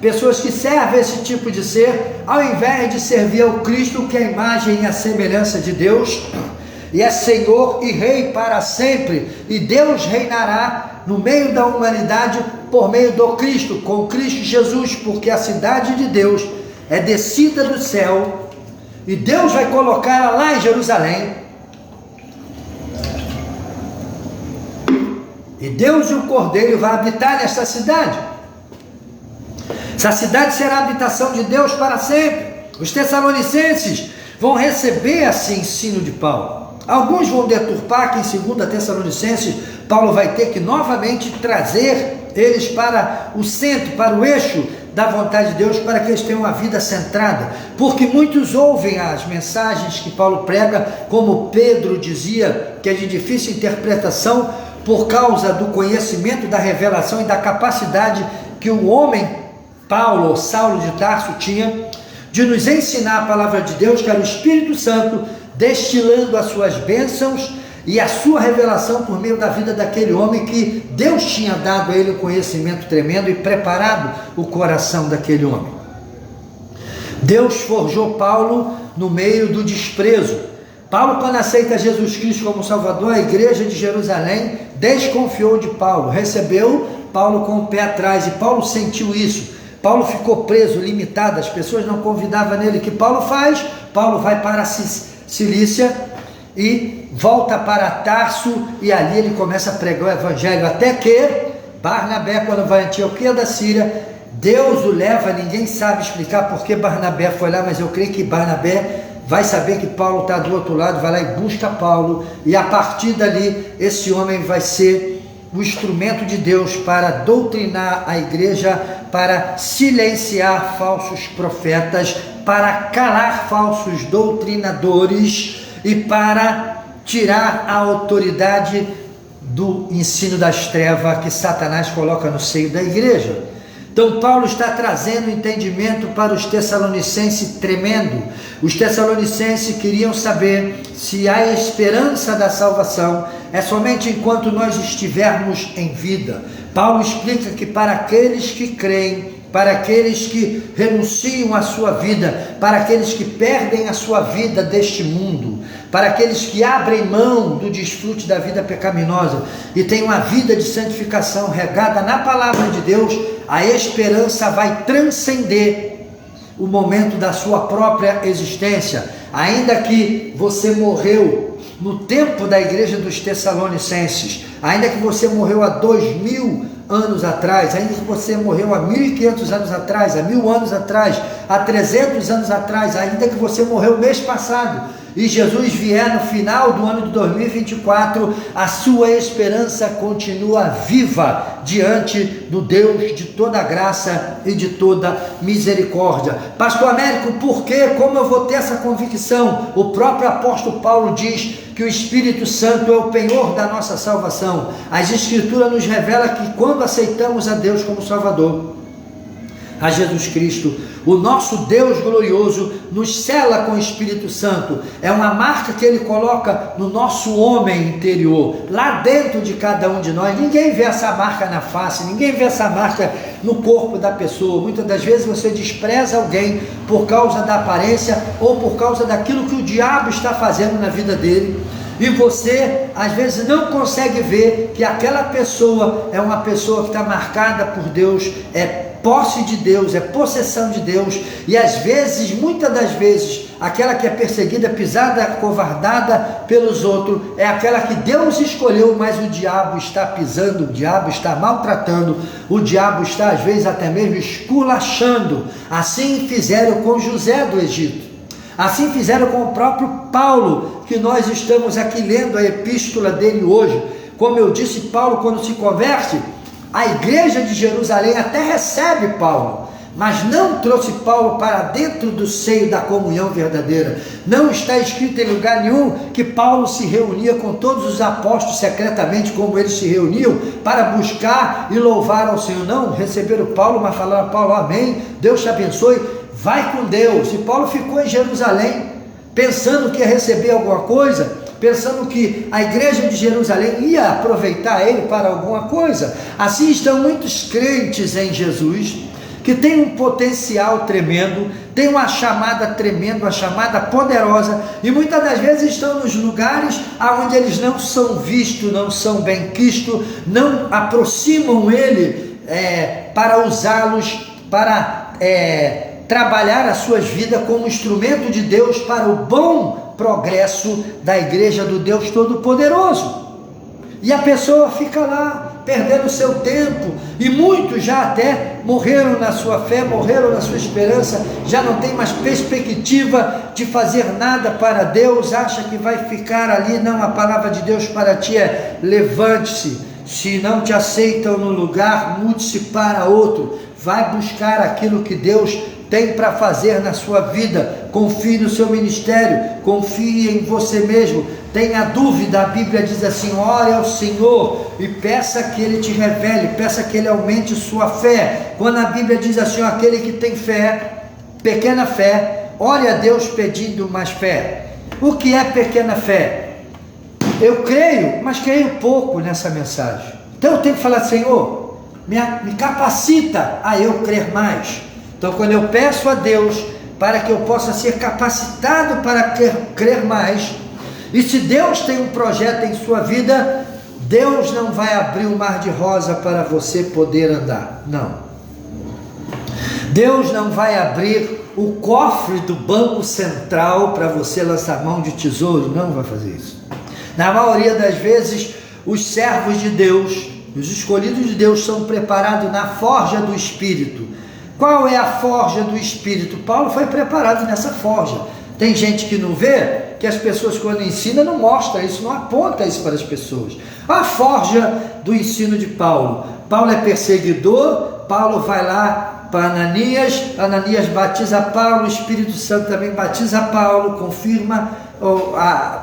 pessoas que servem esse tipo de ser, ao invés de servir ao Cristo, que é a imagem e a semelhança de Deus, e é Senhor e Rei para sempre, e Deus reinará no meio da humanidade por meio do Cristo, com Cristo Jesus, porque a cidade de Deus é descida do céu, e Deus vai colocá-la lá em Jerusalém. E Deus e o Cordeiro vai habitar nesta cidade. Essa cidade será a habitação de Deus para sempre. Os tessalonicenses vão receber esse ensino de Paulo. Alguns vão deturpar que em 2 Tessalonicenses, Paulo vai ter que novamente trazer eles para o centro, para o eixo da vontade de Deus, para que eles tenham uma vida centrada. Porque muitos ouvem as mensagens que Paulo prega, como Pedro dizia, que é de difícil interpretação, por causa do conhecimento, da revelação e da capacidade que o homem, Paulo, ou Saulo de Tarso, tinha de nos ensinar a palavra de Deus, que era o Espírito Santo destilando as suas bênçãos e a sua revelação por meio da vida daquele homem, que Deus tinha dado a ele um conhecimento tremendo e preparado o coração daquele homem. Deus forjou Paulo no meio do desprezo. Paulo, quando aceita Jesus Cristo como Salvador, a igreja de Jerusalém desconfiou de Paulo, recebeu Paulo com o pé atrás, e Paulo sentiu isso. Paulo ficou preso, limitado, as pessoas não convidavam nele. O que Paulo faz? Paulo vai para a Cilícia e volta para Tarso, e ali ele começa a pregar o evangelho, até que Barnabé, quando vai a Antioquia da Síria, Deus o leva. Ninguém sabe explicar por que Barnabé foi lá, mas eu creio que Barnabé vai saber que Paulo está do outro lado, vai lá e busca Paulo, e a partir dali, esse homem vai ser o instrumento de Deus para doutrinar a igreja, para silenciar falsos profetas, para calar falsos doutrinadores e para tirar a autoridade do ensino das trevas que Satanás coloca no seio da igreja. Então Paulo está trazendo entendimento para os tessalonicenses tremendo. Os tessalonicenses queriam saber se a esperança da salvação é somente enquanto nós estivermos em vida. Paulo explica que para aqueles que creem, para aqueles que renunciam à sua vida, para aqueles que perdem a sua vida deste mundo, para aqueles que abrem mão do desfrute da vida pecaminosa e têm uma vida de santificação regada na palavra de Deus, a esperança vai transcender o momento da sua própria existência. Ainda que você morreu no tempo da igreja dos Tessalonicenses, ainda que você morreu há 2000 anos atrás, ainda que você morreu há 1500 anos atrás, há 1000 anos atrás, há 300 anos atrás, ainda que você morreu mês passado, e Jesus vier no final do ano de 2024, a sua esperança continua viva diante do Deus de toda graça e de toda misericórdia. Pastor Américo, por quê? Como eu vou ter essa convicção? O próprio apóstolo Paulo diz que o Espírito Santo é o penhor da nossa salvação. As Escrituras nos revelam que quando aceitamos a Deus como Salvador, a Jesus Cristo, o nosso Deus glorioso nos sela com o Espírito Santo. É uma marca que Ele coloca no nosso homem interior, lá dentro de cada um de nós. Ninguém vê essa marca na face, ninguém vê essa marca no corpo da pessoa. Muitas das vezes você despreza alguém por causa da aparência ou por causa daquilo que o diabo está fazendo na vida dele, e você às vezes não consegue ver que aquela pessoa é uma pessoa que está marcada por Deus, é posse de Deus, é possessão de Deus, e às vezes, muitas das vezes, aquela que é perseguida, pisada, covardada pelos outros, é aquela que Deus escolheu, mas o diabo está pisando, o diabo está maltratando, o diabo está às vezes até mesmo esculachando. Assim fizeram com José do Egito, assim fizeram com o próprio Paulo, que nós estamos aqui lendo a epístola dele hoje. Como eu disse, Paulo, quando se converte, a igreja de Jerusalém até recebe Paulo, mas não trouxe Paulo para dentro do seio da comunhão verdadeira. Não está escrito em lugar nenhum que Paulo se reunia com todos os apóstolos secretamente, como eles se reuniam, para buscar e louvar ao Senhor. Não, receberam Paulo, mas falaram a Paulo: amém, Deus te abençoe, vai com Deus. E Paulo ficou em Jerusalém, pensando que ia receber alguma coisa, pensando que a igreja de Jerusalém ia aproveitar ele para alguma coisa. Assim estão muitos crentes em Jesus, que tem um potencial tremendo, tem uma chamada tremenda, uma chamada poderosa, e muitas das vezes estão nos lugares onde eles não são vistos, não são bem-quistos, não aproximam ele para usá-los, para trabalhar as suas vidas como instrumento de Deus para o bom progresso da igreja do Deus Todo-Poderoso. E a pessoa fica lá, perdendo seu tempo, e muitos já até morreram na sua fé, morreram na sua esperança, já não tem mais perspectiva de fazer nada para Deus, acha que vai ficar ali. Não, a palavra de Deus para ti é: levante-se, se não te aceitam no lugar, mude-se para outro, vai buscar aquilo que Deus tem para fazer na sua vida. Confie no seu ministério, confie em você mesmo. Tenha dúvida, a Bíblia diz assim: ore ao Senhor e peça que Ele te revele, peça que Ele aumente sua fé. Quando a Bíblia diz assim: aquele que tem fé, pequena fé, ore a Deus pedindo mais fé. O que é pequena fé? Eu creio, mas creio pouco nessa mensagem. Então eu tenho que falar: Senhor, me capacita a eu crer mais. Então, quando eu peço a Deus para que eu possa ser capacitado para crer mais, e se Deus tem um projeto em sua vida, Deus não vai abrir o mar de rosa para você poder andar, não. Deus não vai abrir o cofre do Banco Central para você lançar mão de tesouro, não vai fazer isso. Na maioria das vezes, os servos de Deus, os escolhidos de Deus, são preparados na forja do Espírito. Qual é a forja do Espírito? Paulo foi preparado nessa forja. Tem gente que não vê, que as pessoas quando ensinam não mostra isso, não aponta isso para as pessoas. A forja do ensino de Paulo. Paulo é perseguidor, Paulo vai lá para Ananias, Ananias batiza Paulo, o Espírito Santo também batiza Paulo, confirma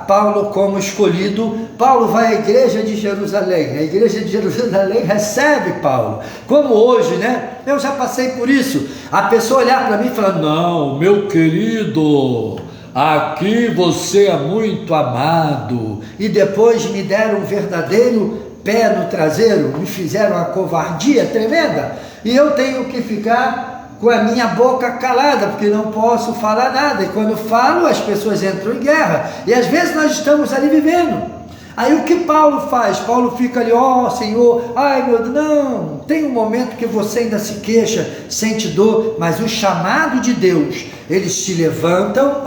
Paulo como escolhido. Paulo vai à igreja de Jerusalém, a igreja de Jerusalém recebe Paulo, como hoje, né? Eu já passei por isso, a pessoa olhar para mim e falar: não, meu querido, aqui você é muito amado, e depois me deram um verdadeiro pé no traseiro, me fizeram uma covardia tremenda, e eu tenho que ficar com a minha boca calada, porque não posso falar nada, e quando falo as pessoas entram em guerra, e às vezes nós estamos ali vivendo. Aí o que Paulo faz? Paulo fica ali: ó Senhor, ai meu Deus, não, tem um momento que você ainda se queixa, sente dor, mas o chamado de Deus, eles te levantam,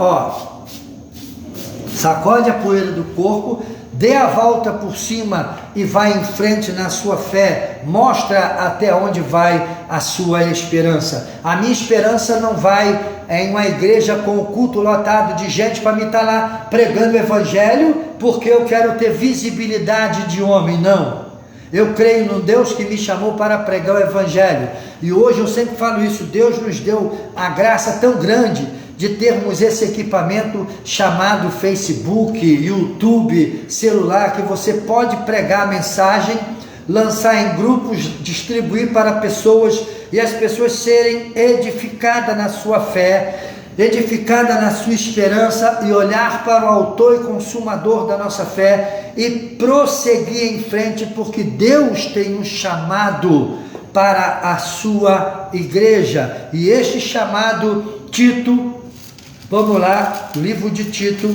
sacode a poeira do corpo, dê a volta por cima e vai em frente na sua fé, mostra até onde vai a sua esperança. A minha esperança não vai em uma igreja com o culto lotado de gente para me estar lá pregando o evangelho, porque eu quero ter visibilidade de homem, não. Eu creio no Deus que me chamou para pregar o evangelho, e hoje eu sempre falo isso: Deus nos deu a graça tão grande de termos esse equipamento chamado Facebook, YouTube, celular, que você pode pregar a mensagem, lançar em grupos, distribuir para pessoas, e as pessoas serem edificadas na sua fé, edificadas na sua esperança, e olhar para o autor e consumador da nossa fé e prosseguir em frente, porque Deus tem um chamado para a sua igreja. E este chamado, Tito, vamos lá, livro de Tito,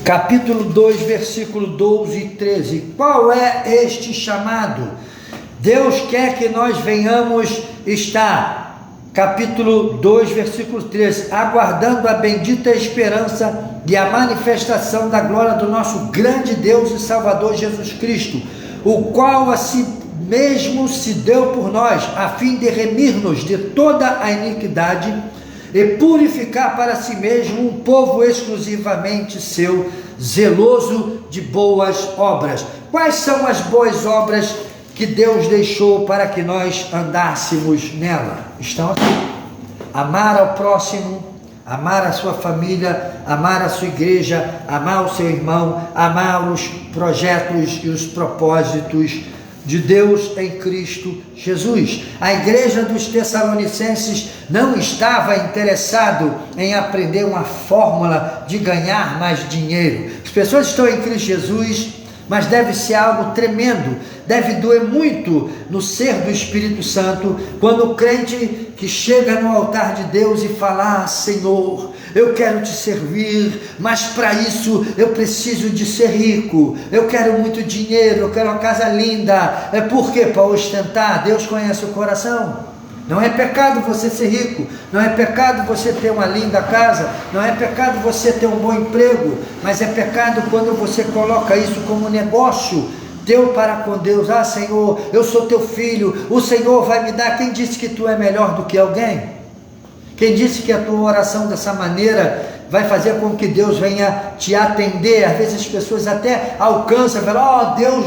capítulo 2, versículo 12 e 13. Qual é este chamado? Deus quer que nós venhamos estar, capítulo 2, versículo 13, aguardando a bendita esperança e a manifestação da glória do nosso grande Deus e Salvador Jesus Cristo, o qual a si mesmo se deu por nós, a fim de remir-nos de toda a iniquidade e purificar para si mesmo um povo exclusivamente seu, zeloso de boas obras. Quais são as boas obras que Deus deixou para que nós andássemos nela? Estão aqui: amar ao próximo, amar a sua família, amar a sua igreja, amar o seu irmão, amar os projetos e os propósitos de Deus em Cristo Jesus. A igreja dos Tessalonicenses não estava interessado em aprender uma fórmula de ganhar mais dinheiro. As pessoas estão em Cristo Jesus, mas deve ser algo tremendo, deve doer muito no ser do Espírito Santo, quando o crente que chega no altar de Deus e fala: Senhor, eu quero te servir, mas para isso eu preciso de ser rico, eu quero muito dinheiro, eu quero uma casa linda. É por quê? Para ostentar. Deus conhece o coração. Não é pecado você ser rico, não é pecado você ter uma linda casa, não é pecado você ter um bom emprego, mas é pecado quando você coloca isso como negócio teu para com Deus. Ah, Senhor, eu sou teu filho, o Senhor vai me dar. Quem disse que tu é melhor do que alguém? Quem disse que a tua oração dessa maneira vai fazer com que Deus venha te atender? Às vezes as pessoas até alcançam, falam: oh, Deus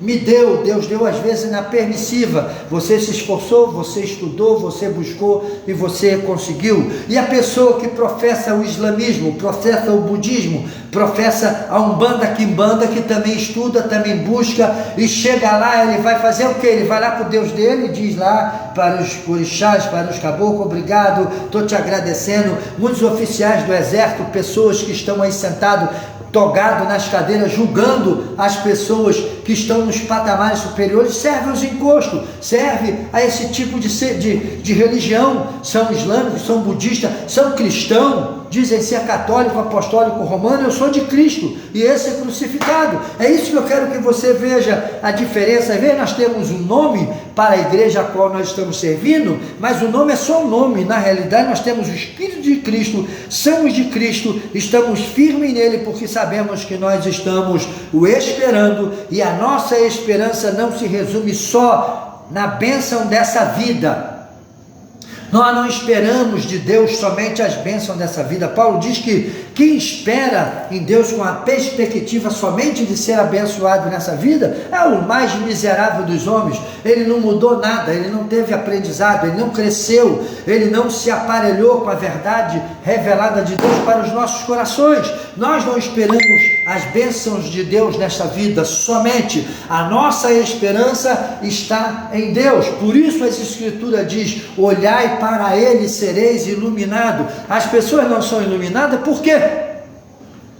me deu. Deus deu às vezes na permissiva. Você se esforçou, você estudou, você buscou e você conseguiu. E a pessoa que professa o islamismo, professa o budismo, professa a umbanda, quimbanda, que também estuda, também busca, e chega lá, ele vai fazer o que? Ele vai lá para o Deus dele e diz lá para os orixás, para os caboclos: obrigado, estou te agradecendo. Muitos oficiais do exército, pessoas que estão aí sentados, togado nas cadeiras, julgando as pessoas que estão nos patamares superiores, serve aos encostos, serve a esse tipo de religião. São islâmicos, são budistas, são cristãos, dizem ser católico, apostólico, romano. Eu sou de Cristo e esse é crucificado. É isso que eu quero que você veja a diferença. Às vezes nós temos um nome para a igreja a qual nós estamos servindo, mas o nome é só um nome. Na realidade nós temos o Espírito de Cristo, somos de Cristo, estamos firmes nele, porque sabemos que nós estamos o esperando, e a nossa esperança não se resume só na bênção dessa vida. Nós não esperamos de Deus somente as bênçãos dessa vida. Paulo diz que quem espera em Deus com a perspectiva somente de ser abençoado nessa vida é o mais miserável dos homens. Ele não mudou nada, ele não teve aprendizado, ele não cresceu, ele não se aparelhou com a verdade revelada de Deus para os nossos corações. Nós não esperamos as bênçãos de Deus nesta vida somente. A nossa esperança está em Deus. Por isso as Escrituras diz: olhai para ele, sereis iluminados. As pessoas não são iluminadas por quê?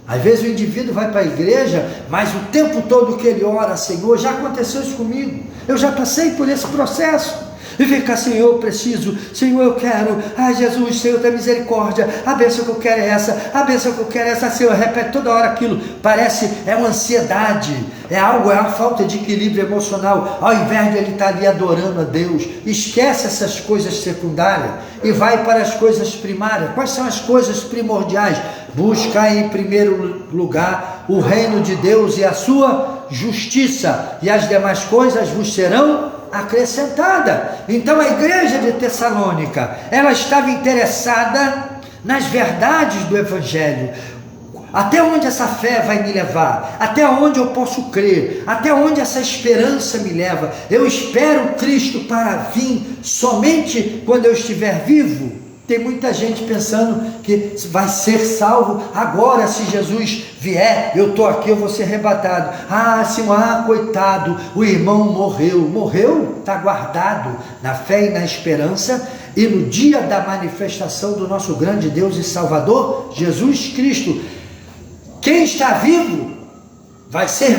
Às vezes o indivíduo vai para a igreja, mas o tempo todo que ele ora: Senhor, já aconteceu isso comigo, eu já passei por esse processo. E fica: Senhor, eu preciso, Senhor, eu quero, ai Jesus, Senhor, tem misericórdia, a bênção que eu quero é essa, a bênção que eu quero é essa. Senhor, repete toda hora aquilo, parece, é uma ansiedade, é algo, é uma falta de equilíbrio emocional. Ao invés de ele estar ali adorando a Deus, esquece essas coisas secundárias e vai para as coisas primárias. Quais são as coisas primordiais? Buscar em primeiro lugar o reino de Deus e a sua justiça, e as demais coisas vos serão acrescentada. Então a igreja de Tessalônica, ela estava interessada nas verdades do Evangelho. Até onde essa fé vai me levar? Até onde eu posso crer? Até onde essa esperança me leva? Eu espero Cristo para vir somente quando eu estiver vivo. Tem muita gente pensando que vai ser salvo agora, se Jesus vier, eu estou aqui, eu vou ser arrebatado. Ah, Senhor, coitado, o irmão morreu, está guardado na fé e na esperança, e no dia da manifestação do nosso grande Deus e Salvador, Jesus Cristo. Quem está vivo vai ser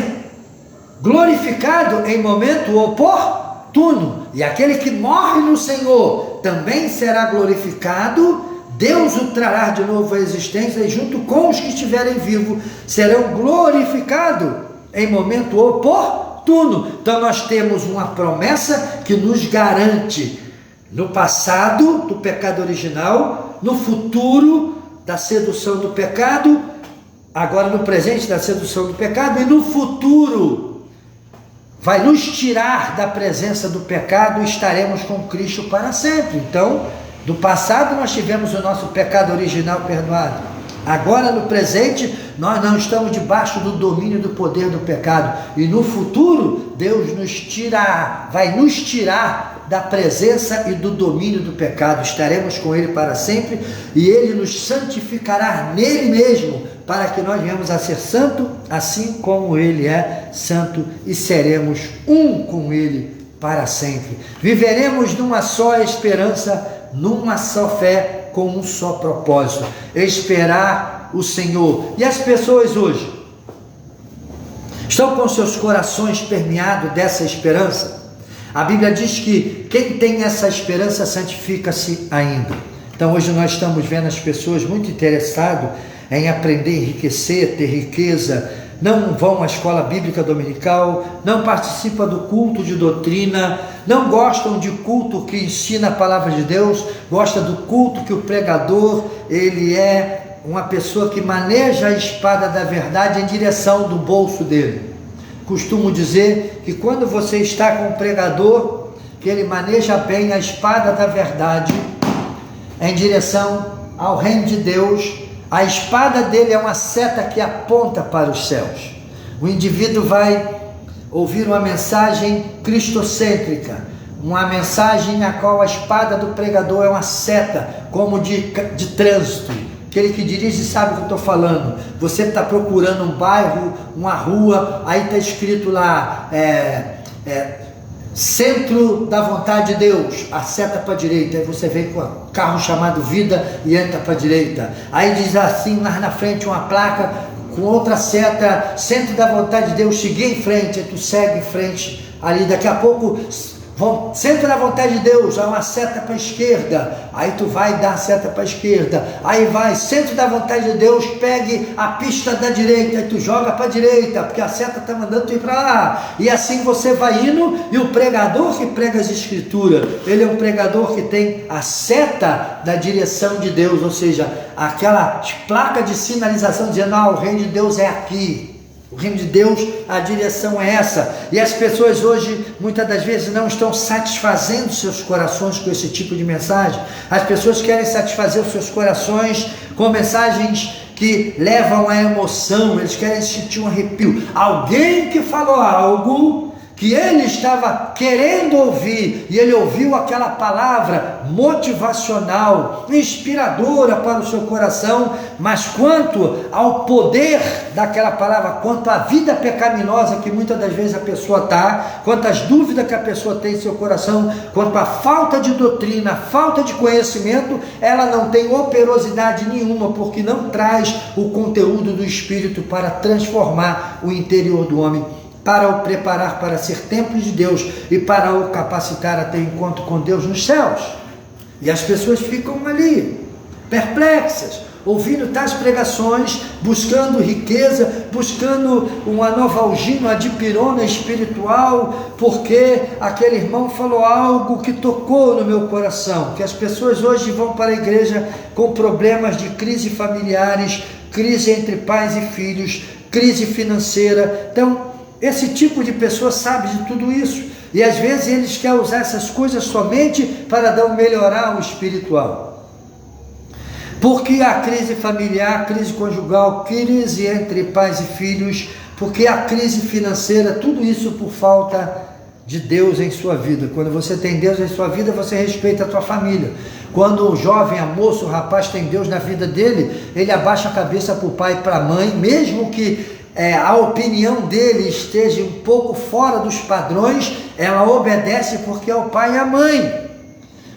glorificado em momento oportuno, e aquele que morre no Senhor também será glorificado. Deus o trará de novo à existência, e junto com os que estiverem vivos serão glorificados em momento oportuno. oportuno. Então nós temos uma promessa que nos garante no passado do pecado original, no futuro da sedução do pecado, agora no presente da sedução do pecado, e no futuro vai nos tirar da presença do pecado e estaremos com Cristo para sempre. Então, no passado nós tivemos o nosso pecado original perdoado. Agora no presente nós não estamos debaixo do domínio do poder do pecado. E no futuro Deus vai nos tirar da presença e do domínio do pecado. Estaremos com Ele para sempre e Ele nos santificará nele mesmo, para que nós venhamos a ser santo, assim como Ele é santo, e seremos um com Ele para sempre. Viveremos numa só esperança, numa só fé, com um só propósito: esperar o Senhor. E as pessoas hoje estão com seus corações permeados dessa esperança? A Bíblia diz que quem tem essa esperança santifica-se ainda. Então hoje nós estamos vendo as pessoas muito interessadas em aprender, enriquecer, ter riqueza, não vão à escola bíblica dominical, não participam do culto de doutrina, não gostam de culto que ensina a palavra de Deus, gosta do culto que o pregador, ele é uma pessoa que maneja a espada da verdade em direção do bolso dele. Costumo dizer que quando você está com o pregador, que ele maneja bem a espada da verdade em direção ao reino de Deus, a espada dele é uma seta que aponta para os céus. O indivíduo vai ouvir uma mensagem cristocêntrica, uma mensagem na qual a espada do pregador é uma seta, como de trânsito. Aquele que dirige sabe o que eu estou falando. Você está procurando um bairro, uma rua, aí está escrito lá, centro da vontade de Deus, a seta para a direita. Aí você vem com um carro chamado Vida e entra para a direita. Aí diz assim, lá na frente uma placa com outra seta, centro da vontade de Deus, seguir em frente. Aí tu segue em frente ali, daqui a pouco centro da vontade de Deus, há uma seta para a esquerda, aí tu vai dar a seta para a esquerda, aí vai, centro da vontade de Deus, pegue a pista da direita, aí tu joga para a direita, porque a seta está mandando tu ir para lá, e assim você vai indo. E o pregador que prega as escrituras, ele é um pregador que tem a seta da direção de Deus, ou seja, aquela placa de sinalização dizendo, o reino de Deus é aqui. O reino de Deus, a direção é essa. E as pessoas hoje, muitas das vezes, não estão satisfazendo seus corações com esse tipo de mensagem. As pessoas querem satisfazer os seus corações com mensagens que levam à emoção, eles querem sentir um arrepio. Alguém que falou algo que ele estava querendo ouvir, e ele ouviu aquela palavra motivacional, inspiradora para o seu coração, mas quanto ao poder daquela palavra, quanto à vida pecaminosa que muitas das vezes a pessoa está, quanto às dúvidas que a pessoa tem em seu coração, quanto à falta de doutrina, falta de conhecimento, ela não tem operosidade nenhuma, porque não traz o conteúdo do Espírito para transformar o interior do homem, para o preparar para ser templo de Deus e para o capacitar a ter encontro com Deus nos céus. E as pessoas ficam ali, perplexas, ouvindo tais pregações, buscando riqueza, buscando uma novalgina, uma dipirona espiritual, porque aquele irmão falou algo que tocou no meu coração. Que as pessoas hoje vão para a igreja com problemas de crise familiares, crise entre pais e filhos, crise financeira. Então, esse tipo de pessoa sabe de tudo isso, e às vezes eles querem usar essas coisas somente para melhorar o espiritual. Porque a crise familiar, crise conjugal, crise entre pais e filhos, porque a crise financeira, tudo isso por falta de Deus em sua vida. Quando você tem Deus em sua vida, você respeita a tua família. Quando o jovem, a moça, o rapaz tem Deus na vida dele, ele abaixa a cabeça para o pai e para a mãe, mesmo que a opinião dele esteja um pouco fora dos padrões, ela obedece porque é o pai e a mãe.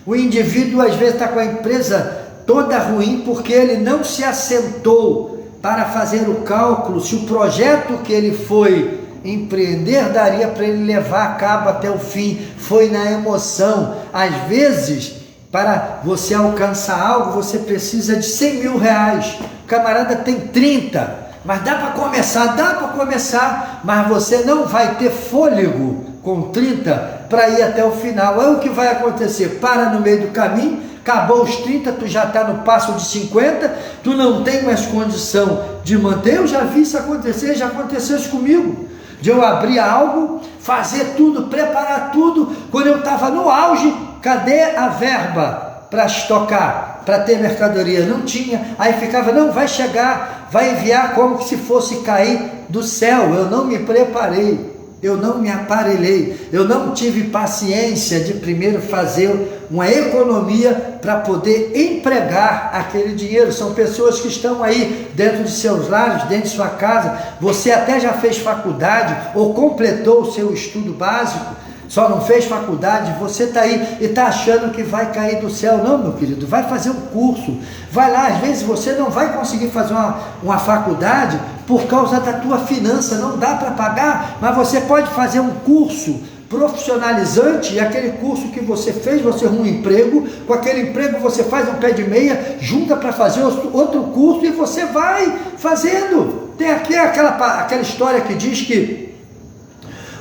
O indivíduo às vezes está com a empresa toda ruim porque ele não se assentou para fazer o cálculo se o projeto que ele foi empreender daria para ele levar a cabo até o fim. Foi na emoção. Às vezes, para você alcançar algo, você precisa de 100 mil reais. O camarada tem 30. mas dá para começar, mas você não vai ter fôlego com 30 para ir até o final. Aí o que vai acontecer? Para no meio do caminho, acabou os 30, tu já está no passo de 50, tu não tem mais condição de manter. Eu já vi isso acontecer, já aconteceu isso comigo, de eu abrir algo, fazer tudo, preparar tudo, quando eu estava no auge, cadê a verba para estocar, para ter mercadoria? Não tinha, aí ficava, não, vai chegar, vai enviar como se fosse cair do céu. Eu não me preparei, eu não me aparelhei, eu não tive paciência de primeiro fazer uma economia para poder empregar aquele dinheiro. São pessoas que estão aí dentro de seus lares, dentro de sua casa, você até já fez faculdade ou completou o seu estudo básico, só não fez faculdade, você está aí e está achando que vai cair do céu. Não, meu querido, vai fazer um curso, vai lá. Às vezes você não vai conseguir fazer uma faculdade por causa da tua finança, não dá para pagar, mas você pode fazer um curso profissionalizante, e aquele curso que você fez, você arruma um emprego, com aquele emprego você faz um pé de meia, junta para fazer outro curso e você vai fazendo. Tem aqui aquela história que diz que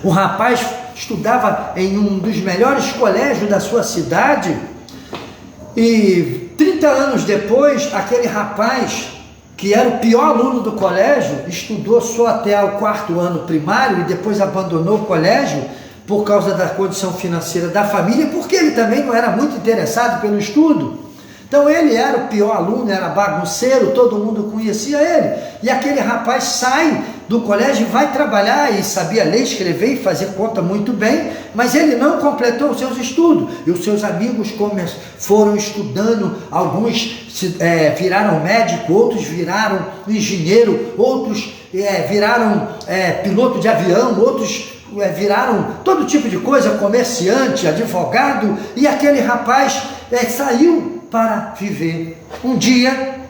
um rapaz estudava em um dos melhores colégios da sua cidade, e 30 anos depois, aquele rapaz, que era o pior aluno do colégio, estudou só até o 4º ano primário e depois abandonou o colégio por causa da condição financeira da família, porque ele também não era muito interessado pelo estudo. Então ele era o pior aluno, era bagunceiro, todo mundo conhecia ele. E aquele rapaz sai do colégio e vai trabalhar, e sabia ler, escrever e fazer conta muito bem, mas ele não completou os seus estudos. E os seus amigos foram estudando, alguns viraram médico, outros viraram engenheiro, outros viraram piloto de avião, outros viraram todo tipo de coisa, comerciante, advogado, e aquele rapaz saiu para viver. Um dia,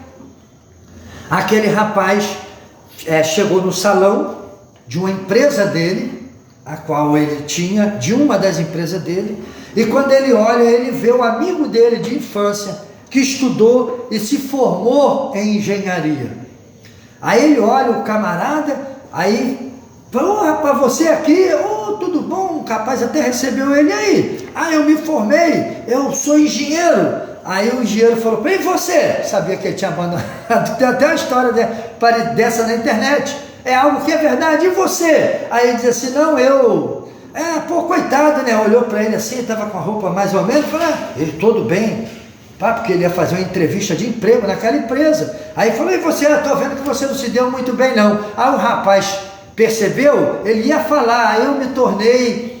aquele rapaz chegou no salão de uma empresa dele, a qual ele tinha, de uma das empresas dele, e quando ele olha, ele vê o amigo dele de infância, que estudou e se formou em engenharia. Aí ele olha o camarada, aí, rapaz, você aqui, tudo bom? O rapaz até recebeu ele aí. Eu me formei, eu sou engenheiro. Aí o engenheiro falou, e você? Sabia que ele tinha abandonado. Tem até uma história dessa na internet. É algo que é verdade. E você? Aí ele diz assim, não, eu... coitado, né? Olhou para ele assim, estava com a roupa mais ou menos, falou, ele todo bem, porque ele ia fazer uma entrevista de emprego naquela empresa. Aí falou, e você? Estou vendo que você não se deu muito bem, não. Aí o rapaz percebeu, ele ia falar, eu me tornei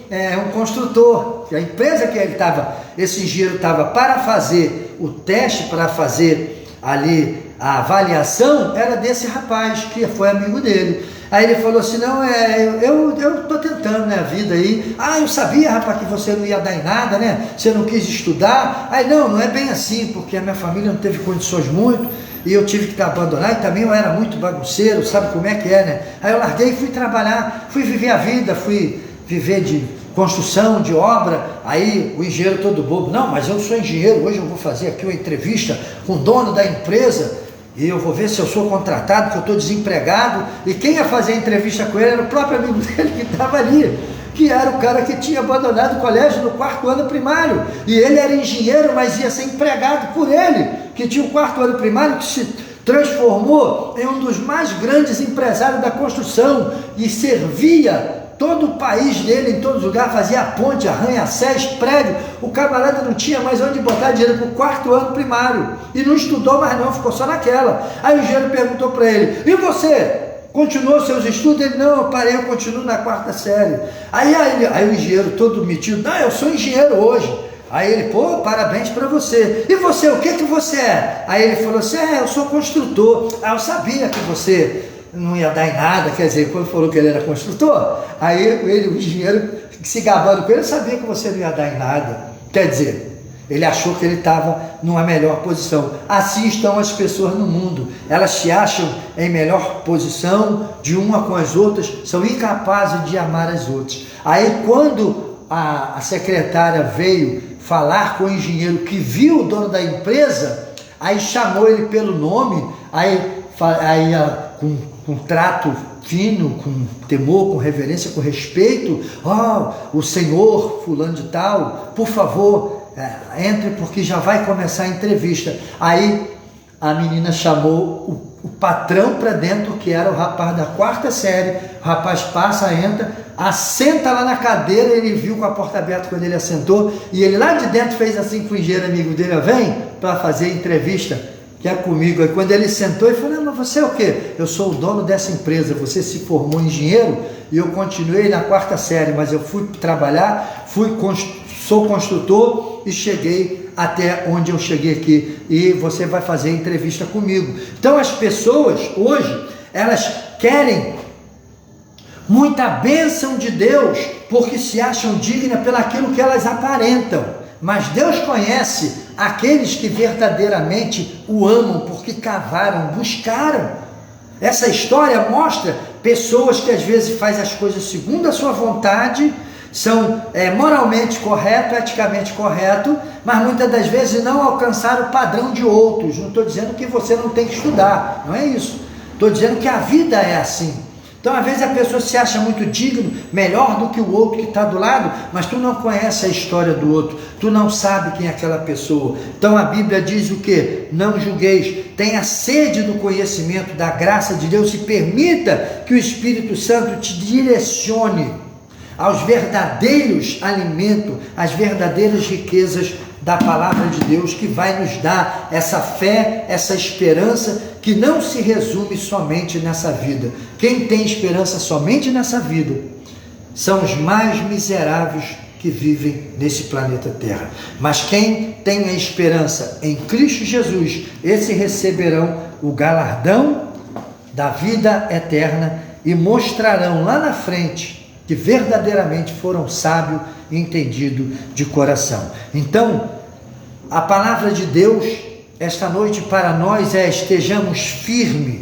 um construtor. A empresa que ele estava, esse engenheiro estava para fazer o teste, para fazer ali a avaliação, era desse rapaz, que foi amigo dele. Aí ele falou assim, não, eu estou tentando, né, a vida aí. Eu sabia, rapaz, que você não ia dar em nada, né, você não quis estudar. Aí não é bem assim, porque a minha família não teve condições muito, e eu tive que abandonar, e também eu era muito bagunceiro, sabe como é que é, né? Aí eu larguei e fui trabalhar, fui viver a vida, fui viver de construção, de obra. Aí o engenheiro todo bobo, não, mas eu sou engenheiro, hoje eu vou fazer aqui uma entrevista com o dono da empresa, e eu vou ver se eu sou contratado, que eu estou desempregado. E quem ia fazer a entrevista com ele era o próprio amigo dele que estava ali, que era o cara que tinha abandonado o colégio no 4º ano primário, e ele era engenheiro, mas ia ser empregado por ele, que tinha o 4º ano primário, que se transformou em um dos mais grandes empresários da construção, e servia todo o país dele, em todos os lugares, fazia ponte, arranha-céus, prédio. O camarada não tinha mais onde botar dinheiro para o 4º ano primário, e não estudou mais não, ficou só naquela. Aí o engenheiro perguntou para ele, e você? Continuou seus estudos? Ele, não, eu parei, eu continuo na 4ª série. Aí o engenheiro todo metido, não, eu sou engenheiro hoje. Aí ele, parabéns para você. E você, o que você é? Aí ele falou assim, eu sou construtor. Eu sabia que você não ia dar em nada, quer dizer, quando falou que ele era construtor, aí o engenheiro se gabando com ele, eu sabia que você não ia dar em nada. Quer dizer, ele achou que ele estava numa melhor posição. Assim estão as pessoas no mundo, elas se acham em melhor posição de uma com as outras, são incapazes de amar as outras. Aí quando a secretária veio falar com o engenheiro que viu o dono da empresa, aí chamou ele pelo nome, aí com trato fino, com temor, com reverência, com respeito. O senhor fulano de tal, por favor, entre porque já vai começar a entrevista. Aí a menina chamou o patrão para dentro, que era o rapaz da 4ª série. O rapaz passa, entra, assenta lá na cadeira. Ele viu com a porta aberta quando ele assentou, e ele lá de dentro fez assim com o engenheiro amigo dele: vem para fazer entrevista, que é comigo. Aí quando ele sentou, ele falou: mas você é o quê? Eu sou o dono dessa empresa. Você se formou em engenheiro e eu continuei na 4ª série, mas eu fui trabalhar, sou construtor e cheguei até onde eu cheguei aqui, e você vai fazer entrevista comigo. Então as pessoas hoje, elas querem muita bênção de Deus porque se acham dignas pelaquilo que elas aparentam, mas Deus conhece aqueles que verdadeiramente o amam porque cavaram, buscaram. Essa história mostra pessoas que às vezes fazem as coisas segundo a sua vontade, são moralmente correto, eticamente correto, mas muitas das vezes não alcançaram o padrão de outros. Não estou dizendo que você não tem que estudar, não é isso. Estou dizendo que a vida é assim. Então, às vezes a pessoa se acha muito digno, melhor do que o outro que está do lado, mas tu não conhece a história do outro, tu não sabe quem é aquela pessoa. Então a Bíblia diz o quê? Não julgueis, tenha sede do conhecimento da graça de Deus e permita que o Espírito Santo te direcione aos verdadeiros alimentos, às verdadeiras riquezas da palavra de Deus, que vai nos dar essa fé, essa esperança que não se resume somente nessa vida. Quem tem esperança somente nessa vida são os mais miseráveis que vivem nesse planeta Terra. Mas quem tem a esperança em Cristo Jesus, esses receberão o galardão da vida eterna e mostrarão lá na frente que verdadeiramente foram sábios e entendidos de coração. Então, a palavra de Deus esta noite para nós estejamos firmes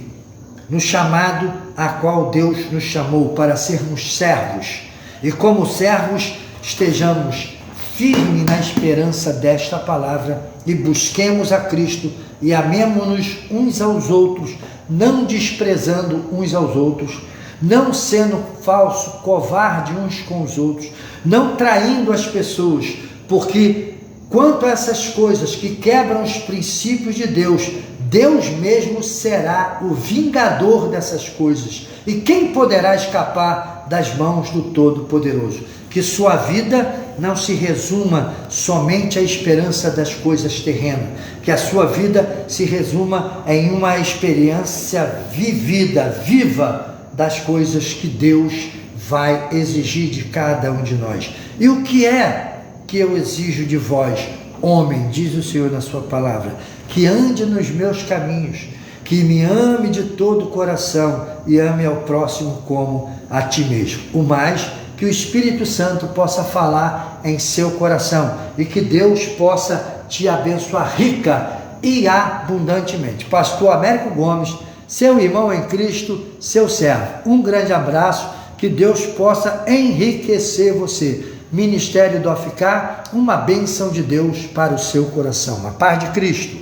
no chamado a qual Deus nos chamou para sermos servos, e como servos estejamos firmes na esperança desta palavra e busquemos a Cristo e amemo-nos uns aos outros, não desprezando uns aos outros, não sendo falso, covarde uns com os outros, não traindo as pessoas, porque quanto a essas coisas que quebram os princípios de Deus, Deus mesmo será o vingador dessas coisas. E quem poderá escapar das mãos do Todo-Poderoso? Que sua vida não se resuma somente à esperança das coisas terrenas, que a sua vida se resuma em uma experiência vivida, viva, das coisas que Deus vai exigir de cada um de nós. E o que é que eu exijo de vós, homem, diz o Senhor na sua palavra? Que ande nos meus caminhos, que me ame de todo o coração e ame ao próximo como a ti mesmo. O mais, que o Espírito Santo possa falar em seu coração e que Deus possa te abençoar rica e abundantemente. Pastor Américo Gomes, seu irmão em Cristo, seu servo. Um grande abraço, que Deus possa enriquecer você. Ministério do Aficar, uma bênção de Deus para o seu coração. A paz de Cristo.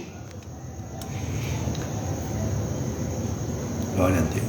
Glória a Deus.